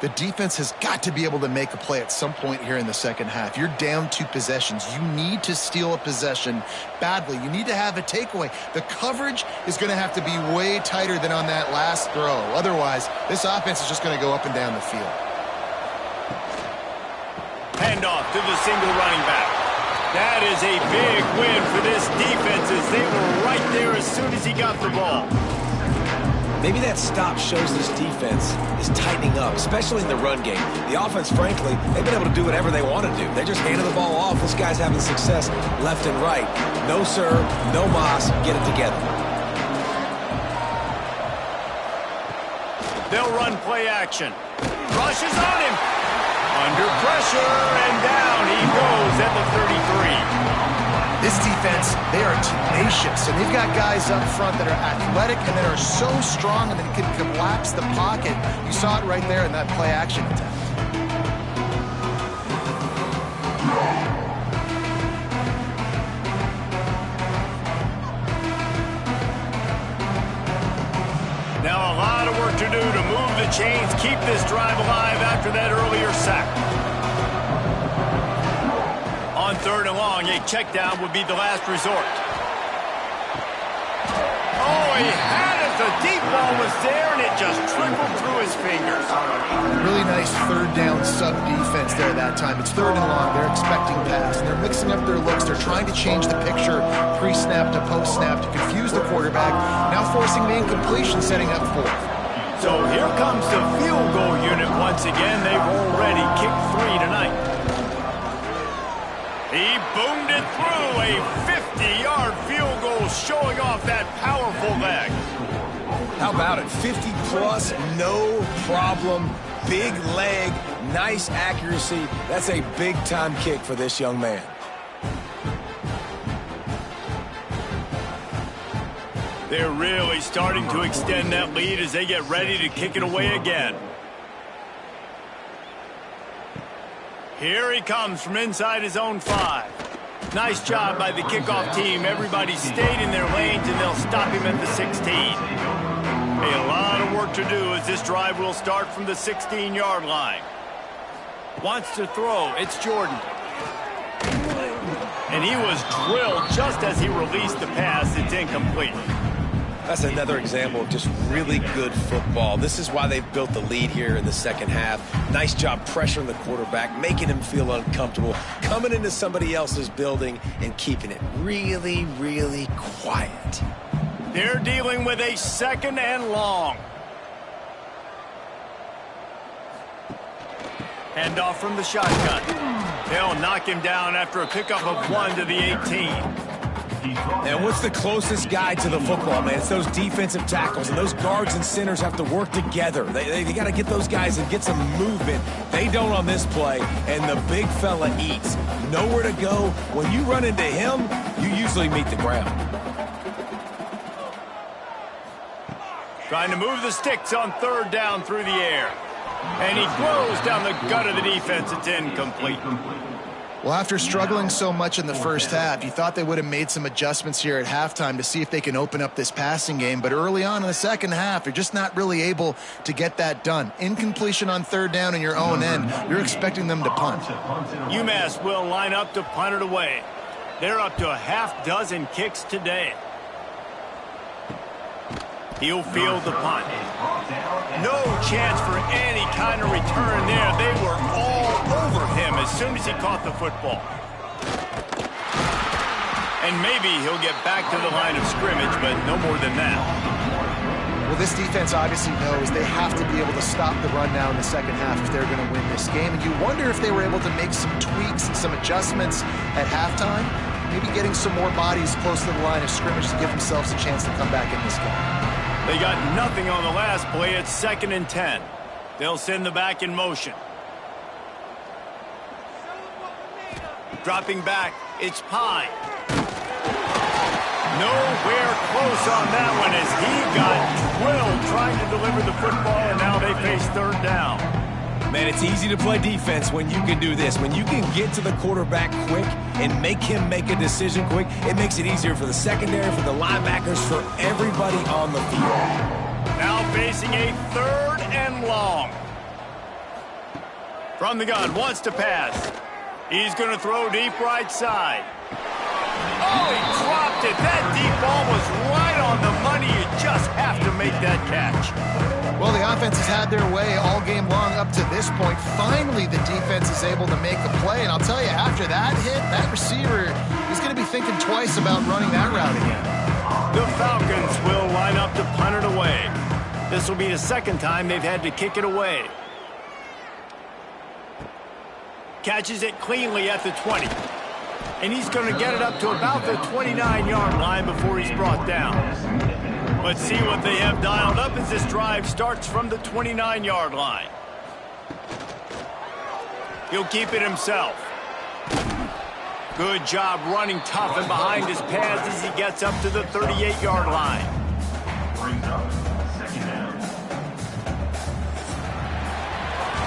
[SPEAKER 3] The defense has got to be able to make a play at some point here in the second half. You're down 2 possessions. You need to steal a possession badly. You need to have a takeaway. The coverage is going to have to be way tighter than on that last throw. Otherwise, this offense is just going to go up and down the field.
[SPEAKER 1] Handoff to the single running back. That is a big win for this defense as they were right there as soon as he got the ball.
[SPEAKER 2] Maybe that stop shows this defense is tightening up, especially in the run game. The offense, frankly, they've been able to do whatever they want to do. They just handed the ball off. This guy's having success left and right. No sir, no mas, get it together.
[SPEAKER 1] They'll run play action. Rushes on him. Under pressure, and down he goes at the 33.
[SPEAKER 3] This defense, they are tenacious, and they've got guys up front that are athletic and that are so strong and that can collapse the pocket. You saw it right there in that play action attempt.
[SPEAKER 1] Now a lot of work to do to move the chains, keep this drive alive after that earlier sack. On 3rd and long, a check down would be the last resort. Oh, he had it. The deep ball was there, and it just trickled through his fingers.
[SPEAKER 3] Really nice 3rd down sub defense there that time. It's 3rd and long. They're expecting pass, and they're mixing up their looks. They're trying to change the picture pre-snap to post-snap to confuse the quarterback, now forcing the incompletion, setting up 4th.
[SPEAKER 1] So here comes the field goal unit once again. They've already kicked 3 tonight. He boomed it through, a 50-yard field goal showing off that powerful leg.
[SPEAKER 2] How about it? 50-plus, no problem. Big leg, nice accuracy. That's a big-time kick for this young man.
[SPEAKER 1] They're really starting to extend that lead as they get ready to kick it away again. Here he comes from inside his own 5. Nice job by the kickoff team. Everybody stayed in their lanes, and they'll stop him at the 16. A lot of work to do as this drive will start from the 16-yard line. Wants to throw. It's Jordan. And he was drilled just as he released the pass. It's incomplete.
[SPEAKER 2] That's another example of just really good football. This is why they've built the lead here in the second half. Nice job pressuring the quarterback, making him feel uncomfortable, coming into somebody else's building and keeping it really, really quiet.
[SPEAKER 1] They're dealing with a 2nd and long. Handoff from the shotgun. They'll knock him down after a pickup of 1 to the 18.
[SPEAKER 2] And what's the closest guy to the football, man? It's those defensive tackles, and those guards and centers have to work together. They got to get those guys and get some movement. They don't on this play, and the big fella eats. Nowhere to go. When you run into him, you usually meet the ground.
[SPEAKER 1] Trying to move the sticks on 3rd down through the air. And he throws down the gut of the defense. It's incomplete.
[SPEAKER 3] Well, after struggling so much in the first half, you thought they would have made some adjustments here at halftime to see if they can open up this passing game. But early on in the second half, they're just not really able to get that done. Incompletion on 3rd down in your own end. You're expecting them to punt.
[SPEAKER 1] Umass will line up to punt it away. They're up to a half-dozen kicks today. He'll field the punt. No chance for any kind of return there. They were all over him as soon as he caught the football. And maybe he'll get back to the line of scrimmage, but no more than that.
[SPEAKER 3] Well, this defense obviously knows they have to be able to stop the run now in the second half if they're going to win this game. And you wonder if they were able to make some tweaks and some adjustments at halftime, maybe getting some more bodies close to the line of scrimmage to give themselves a chance to come back in this game.
[SPEAKER 1] They got nothing on the last play. It's 2nd and 10. They'll send the back in motion. Dropping back, it's Pine. Nowhere close on that one as he got drilled trying to deliver the football, and now they face third down.
[SPEAKER 2] Man, it's easy to play defense when you can do this. When you can get to the quarterback quick and make him make a decision quick, it makes it easier for the secondary, for the linebackers, for everybody on the field.
[SPEAKER 1] Now facing a third and long. From the gun, wants to pass. He's going to throw deep right side. Oh, he dropped it. That deep ball was right on the money. You just have to make that catch.
[SPEAKER 3] Well, the offense has had their way all game long up to this point. Finally, the defense is able to make a play. And I'll tell you, after that hit, that receiver is going to be thinking twice about running that route again.
[SPEAKER 1] The Falcons will line up to punt it away. This will be the second time they've had to kick it away. Catches it cleanly at the 20. And he's going to get it up to about the 29-yard line before he's brought down. Let's see what they have dialed up as this drive starts from the 29-yard line. He'll keep it himself. Good job running tough and behind his pads as he gets up to the 38-yard line.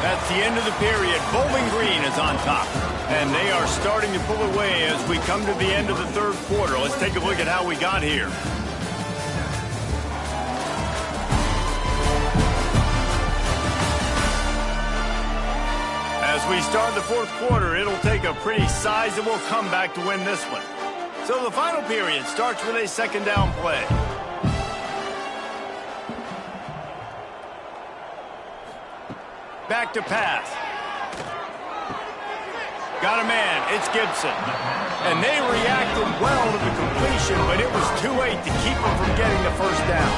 [SPEAKER 1] That's the end of the period. Bowling Green is on top. And they are starting to pull away as we come to the end of the third quarter. Let's take a look at how we got here. As we start the fourth quarter, it'll take a pretty sizable comeback to win this one. So the final period starts with a second down play. Back to pass. Got a man. It's Gibson. And they reacted well to the completion, but it was too late to keep them from getting the first down.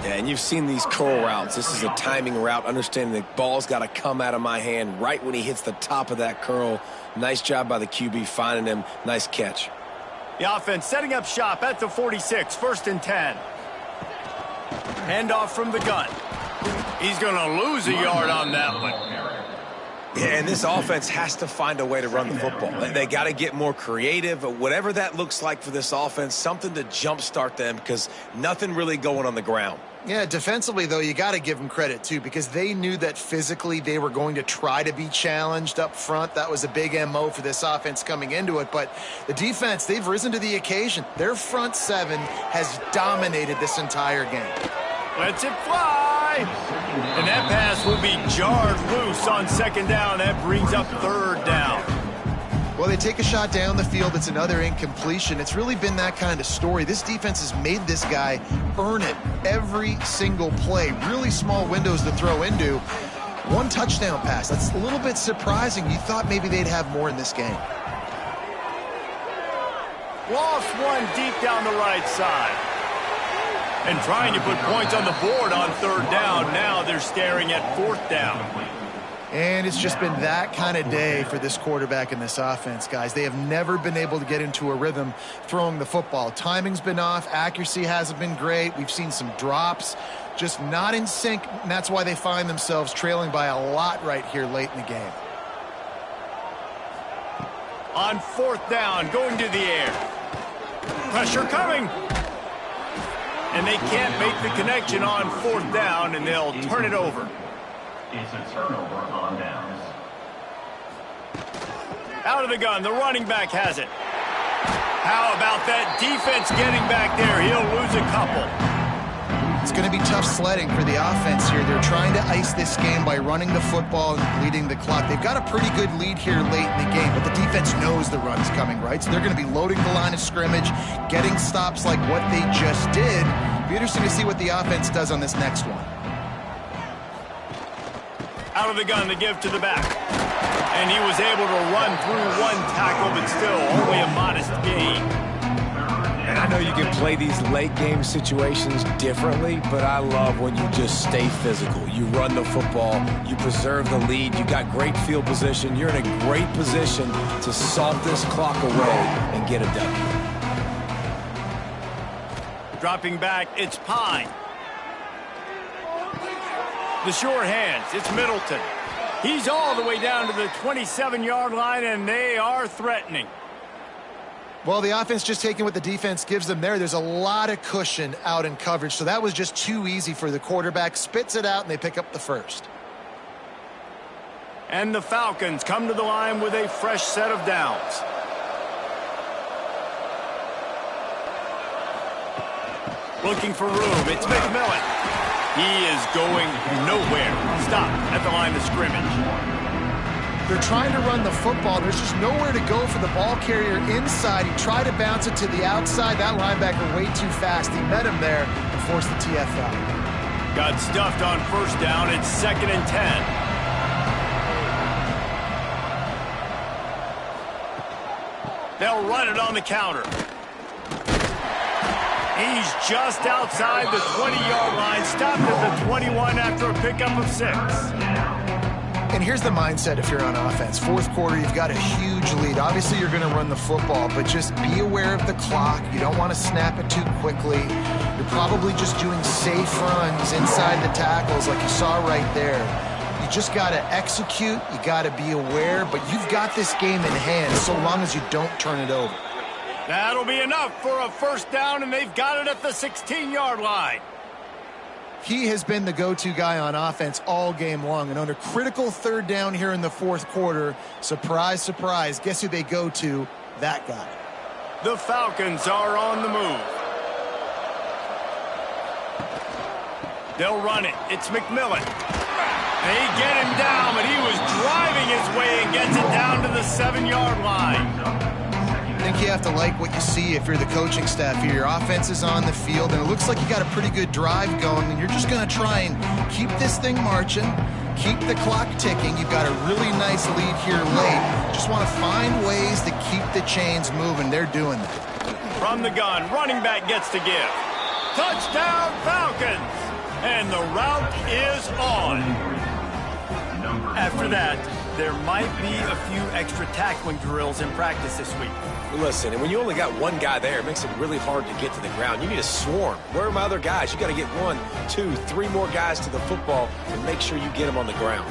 [SPEAKER 2] Yeah, and you've seen these curl routes. This is a timing route, understanding the ball's got to come out of my hand right when he hits the top of that curl. Nice job by the QB finding him. Nice catch.
[SPEAKER 1] The offense setting up shop at the 46, 1st and 10. Handoff from the gun. He's going to lose a yard on that one.
[SPEAKER 2] Yeah, and this offense has to find a way to run the football. They got to get more creative, whatever that looks like for this offense, something to jumpstart them because nothing really going on the ground.
[SPEAKER 3] Yeah, defensively, though, you got to give them credit, too, because they knew that physically they were going to try to be challenged up front. That was a big MO for this offense coming into it. But the defense, they've risen to the occasion. Their front seven has dominated this entire game.
[SPEAKER 1] Lets it fly. And that pass will be jarred loose on second down. That brings up third down.
[SPEAKER 3] Well, they take a shot down the field. It's another incompletion. It's really been that kind of story. This defense has made this guy earn it every single play. Really small windows to throw into. One touchdown pass. That's a little bit surprising. You thought maybe they'd have more in this game.
[SPEAKER 1] Lost one deep down the right side. And trying to put points on the board on third down. Now they're staring at fourth down.
[SPEAKER 3] And it's just been that kind of day for this quarterback and this offense, guys. They have never been able to get into a rhythm throwing the football. Timing's been off. Accuracy hasn't been great. We've seen some drops. Just not in sync, and that's why they find themselves trailing by a lot right here late in the game.
[SPEAKER 1] On fourth down, going to the air. Pressure coming. And they can't make the connection on fourth down, and they'll turn it over.
[SPEAKER 4] It's a turnover on downs.
[SPEAKER 1] Out of the gun, the running back has it. How about that defense getting back there? He'll lose a couple.
[SPEAKER 3] It's going to be tough sledding for the offense here. They're trying to ice this game by running the football and bleeding the clock. They've got a pretty good lead here late in the game, but the defense knows the run's coming, right? So they're going to be loading the line of scrimmage, getting stops like what they just did. It'll be interesting to see what the offense does on this next one.
[SPEAKER 1] Out of the gun, the give to the back. And he was able to run through one tackle, but still only a modest gain.
[SPEAKER 2] And I know you can play these late game situations differently, but I love when you just stay physical. You run the football, you preserve the lead, you got great field position, you're in a great position to salt this clock away and get a W.
[SPEAKER 1] Dropping back, it's Pine. The sure hands, it's Middleton. He's all the way down to the 27-yard line, and they are threatening.
[SPEAKER 3] Well, the offense just taking what the defense gives them there. There's a lot of cushion out in coverage, so that was just too easy for the quarterback. Spits it out, and they pick up the first.
[SPEAKER 1] And the Falcons come to the line with a fresh set of downs. Looking for room. It's McMillan. He is going nowhere. Stop at the line of scrimmage.
[SPEAKER 3] They're trying to run the football. There's just nowhere to go for the ball carrier inside. He tried to bounce it to the outside. That linebacker way too fast. He met him there and forced the TFL.
[SPEAKER 1] Got stuffed on first down. It's 2nd and 10. They'll run it on the counter. He's just outside the 20-yard line. Stopped at the 21 after a pickup of 6.
[SPEAKER 3] And here's the mindset if you're on offense. Fourth quarter, you've got a huge lead. Obviously, you're going to run the football, but just be aware of the clock. You don't want to snap it too quickly. You're probably just doing safe runs inside the tackles like you saw right there. You just got to execute. You got to be aware, but you've got this game in hand so long as you don't turn it over.
[SPEAKER 1] That'll be enough for a first down, and they've got it at the 16-yard line.
[SPEAKER 3] He has been the go-to guy on offense all game long. And under critical third down here in the fourth quarter, surprise, surprise, guess who they go to? That guy.
[SPEAKER 1] The Falcons are on the move. They'll run it. It's McMillan. They get him down, but he was driving his way and gets it down to the 7-yard line.
[SPEAKER 3] I think you have to like what you see if you're the coaching staff here. Your offense is on the field, and it looks like you got a pretty good drive going, and you're just going to try and keep this thing marching, keep the clock ticking. You've got a really nice lead here late. Just want to find ways to keep the chains moving. They're doing that.
[SPEAKER 1] From the gun, running back gets to give. Touchdown, Falcons! And the route is on. After that, there might be a few extra tackling drills in practice this week.
[SPEAKER 2] Listen, and when you only got one guy there, it makes it really hard to get to the ground. You need a swarm. Where are my other guys? You got to get 1, 2, 3 more guys to the football and make sure you get them on the ground.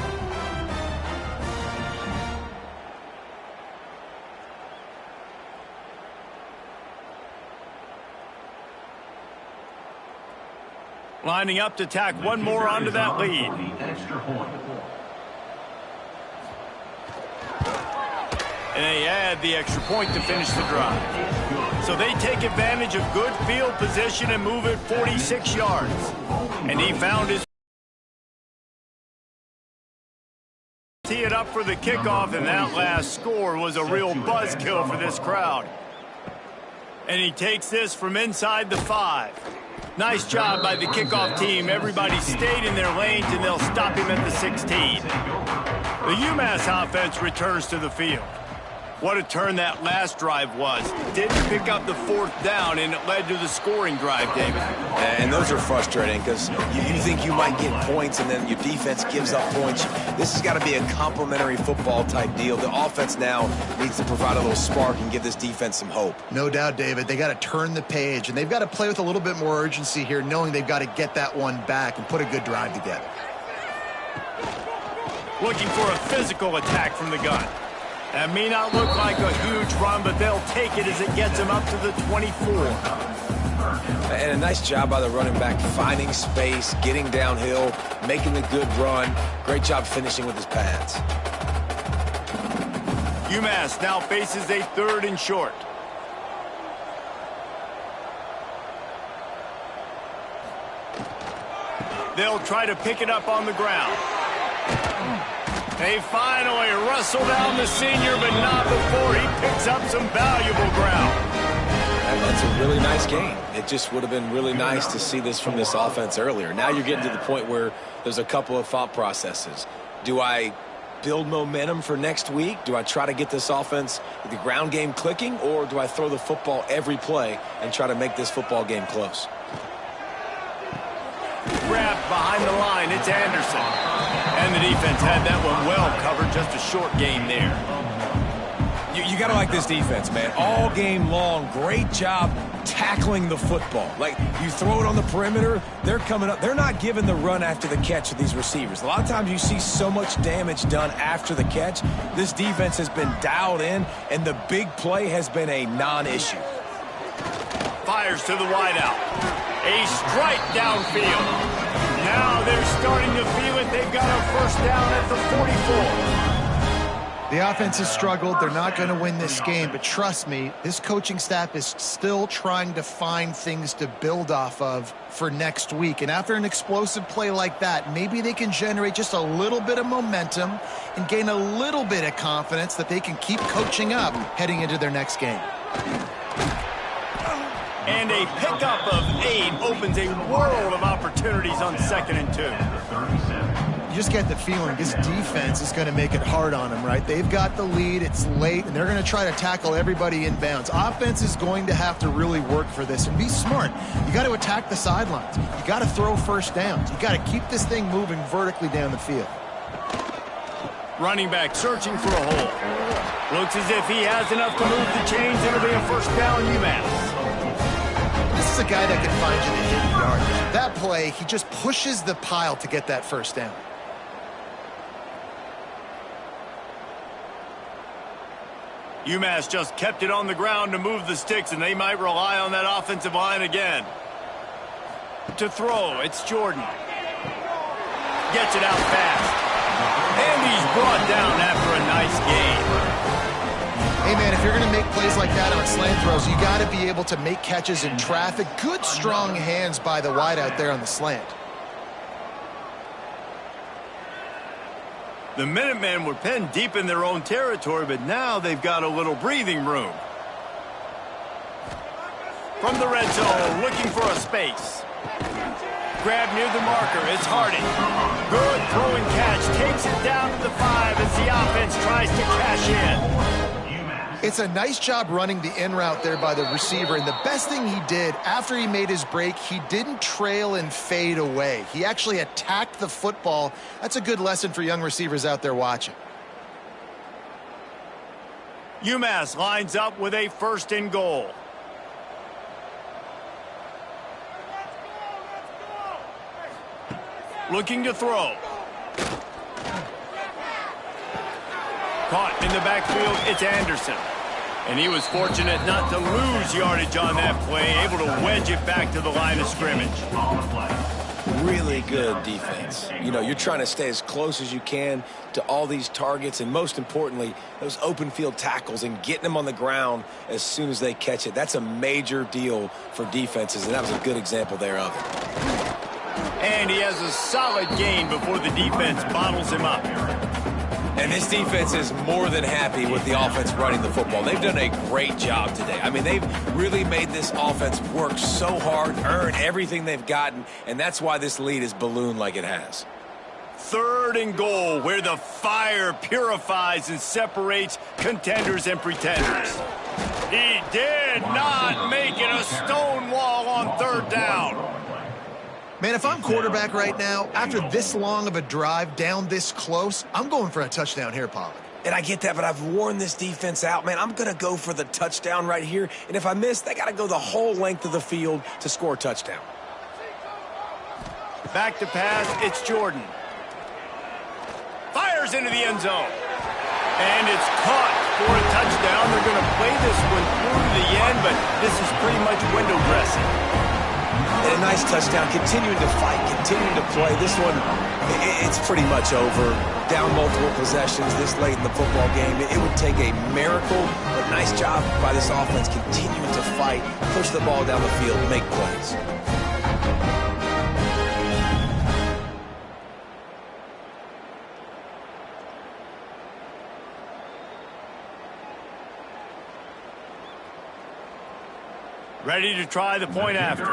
[SPEAKER 1] Lining up to tack one more onto that lead. And they add the extra point to finish the drive. So they take advantage of good field position and move it 46 yards. And he found his tee it up for the kickoff, and that last score was a real buzzkill for this crowd. And he takes this from inside the 5. Nice job by the kickoff team. Everybody stayed in their lanes, and they'll stop him at the 16. The UMass offense returns to the field. What a turn that last drive was. Didn't pick up the 4th down, and it led to the scoring drive, David.
[SPEAKER 2] And those are frustrating because you think you might get points, and then your defense gives up points. This has got to be a complementary football type deal. The offense now needs to provide a little spark and give this defense some hope.
[SPEAKER 3] No doubt, David. They got to turn the page, and they've got to play with a little bit more urgency here, knowing they've got to get that one back and put a good drive together.
[SPEAKER 1] Looking for a physical attack from the gun. That may not look like a huge run, but they'll take it as it gets him up to the 24.
[SPEAKER 2] And a nice job by the running back, finding space, getting downhill, making the good run. Great job finishing with his pads.
[SPEAKER 1] UMass now faces a 3rd and short. They'll try to pick it up on the ground. They finally wrestle down the senior, but not before he picks up some valuable ground.
[SPEAKER 2] And that's a really nice game. It just would have been really nice to see this from this offense earlier. Now you're getting to the point where there's a couple of thought processes. Do I build momentum for next week? Do I try to get this offense, the ground game clicking, or do I throw the football every play and try to make this football game close?
[SPEAKER 1] Grabbed behind the line, it's Anderson. And the defense had that one well covered, just a short gain there.
[SPEAKER 2] You got to like this defense, man. All game long, great job tackling the football. Like, you throw it on the perimeter, they're coming up. They're not giving the run after the catch to these receivers. A lot of times you see so much damage done after the catch. This defense has been dialed in, and the big play has been a non-issue.
[SPEAKER 1] Fires to the wideout. A strike downfield. Now they're starting to feel it. They've got a first down at the 44.
[SPEAKER 3] The offense has struggled. They're not going to win this game, but trust me, this coaching staff is still trying to find things to build off of for next week. And after an explosive play like that, maybe they can generate just a little bit of momentum and gain a little bit of confidence that they can keep coaching up heading into their next game.
[SPEAKER 1] And a pickup of 8 opens a world of opportunities on 2nd and 2.
[SPEAKER 3] You just get the feeling this defense is going to make it hard on them, right? They've got the lead, it's late, and they're going to try to tackle everybody inbounds. Offense is going to have to really work for this and be smart. You got to attack the sidelines. You got to throw first downs. You got to keep this thing moving vertically down the field.
[SPEAKER 1] Running back searching for a hole. Looks as if he has enough to move the chains. It'll be a first down, Umass.
[SPEAKER 3] This is a guy that can find you the hidden yardage. That play, he just pushes the pile to get that first down.
[SPEAKER 1] Umass just kept it on the ground to move the sticks, and they might rely on that offensive line again. To throw, it's Jordan. Gets it out fast. And he's brought down after a nice gain.
[SPEAKER 3] Hey, man, if you're going to make plays like that on slant throws, you got to be able to make catches in traffic. Good, strong hands by the wideout there on the slant.
[SPEAKER 1] The Minutemen were penned deep in their own territory, but now they've got a little breathing room. From the red zone, looking for a space. Grab near the marker, it's Harding. Good throw and catch, takes it down to the 5 as the offense tries to cash in.
[SPEAKER 3] It's a nice job running the in route there by the receiver, and the best thing he did after he made his break, he didn't trail and fade away. He actually attacked the football. That's a good lesson for young receivers out there watching.
[SPEAKER 1] Umass lines up with a 1st and goal. Looking to throw. Caught in the backfield, it's Anderson. And he was fortunate not to lose yardage on that play, able to wedge it back to the line of scrimmage.
[SPEAKER 2] Really good defense. You know, you're trying to stay as close as you can to all these targets, and most importantly, those open field tackles and getting them on the ground as soon as they catch it. That's a major deal for defenses, and that was a good example there of it.
[SPEAKER 1] And he has a solid gain before the defense bottles him up.
[SPEAKER 2] And this defense is more than happy with the offense running the football. They've done a great job today. I mean, they've really made this offense work so hard, earn everything they've gotten, and that's why this lead is ballooned like it has.
[SPEAKER 1] 3rd and goal, where the fire purifies and separates contenders and pretenders. He did not make it a stone wall on 3rd down.
[SPEAKER 3] Man, if I'm quarterback right now, after this long of a drive down this close, I'm going for a touchdown here, Pollard.
[SPEAKER 2] And I get that, but I've worn this defense out, man. I'm going to go for the touchdown right here. And if I miss, they got to go the whole length of the field to score a touchdown.
[SPEAKER 1] Back to pass, it's Jordan. Fires into the end zone. And it's caught for a touchdown. They're going to play this one through to the end, but this is pretty much window dressing.
[SPEAKER 2] And a nice touchdown, continuing to fight, continuing to play. This one, it's pretty much over. Down multiple possessions this late in the football game. It would take a miracle, but nice job by this offense continuing to fight, push the ball down the field, make plays.
[SPEAKER 1] Ready to try the point after.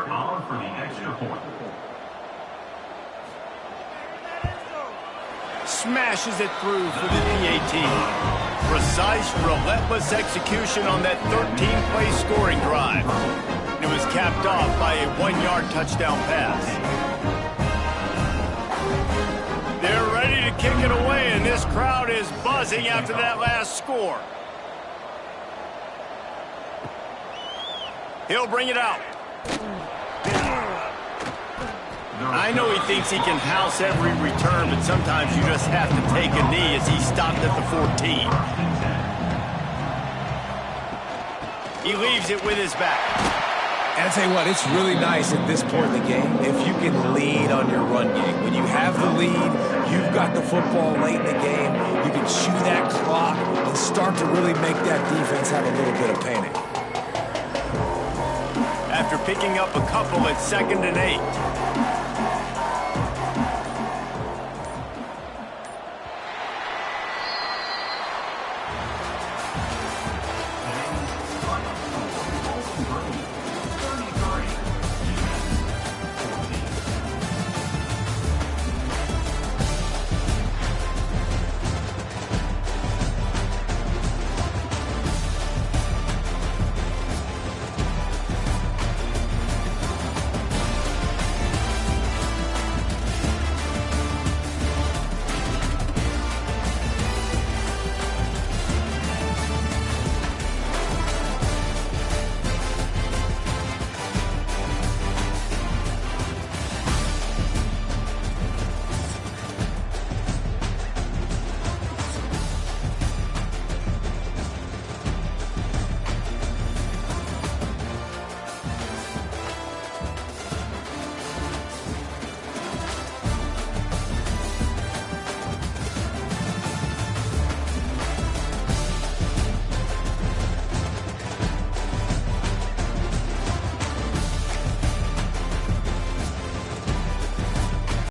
[SPEAKER 1] Smashes it through for the PAT. Precise, relentless execution on that 13-play scoring drive. It was capped off by a 1-yard touchdown pass. They're ready to kick it away, and this crowd is buzzing after that last score. He'll bring it out. I know he thinks he can house every return, but sometimes you just have to take a knee as he stopped at the 14. He leaves it with his back.
[SPEAKER 2] And I tell you what, it's really nice at this point in the game if you can lead on your run game. When you have the lead, you've got the football late in the game, you can chew that clock and start to really make that defense have a little bit of panic.
[SPEAKER 1] After picking up a couple at 2nd and 8.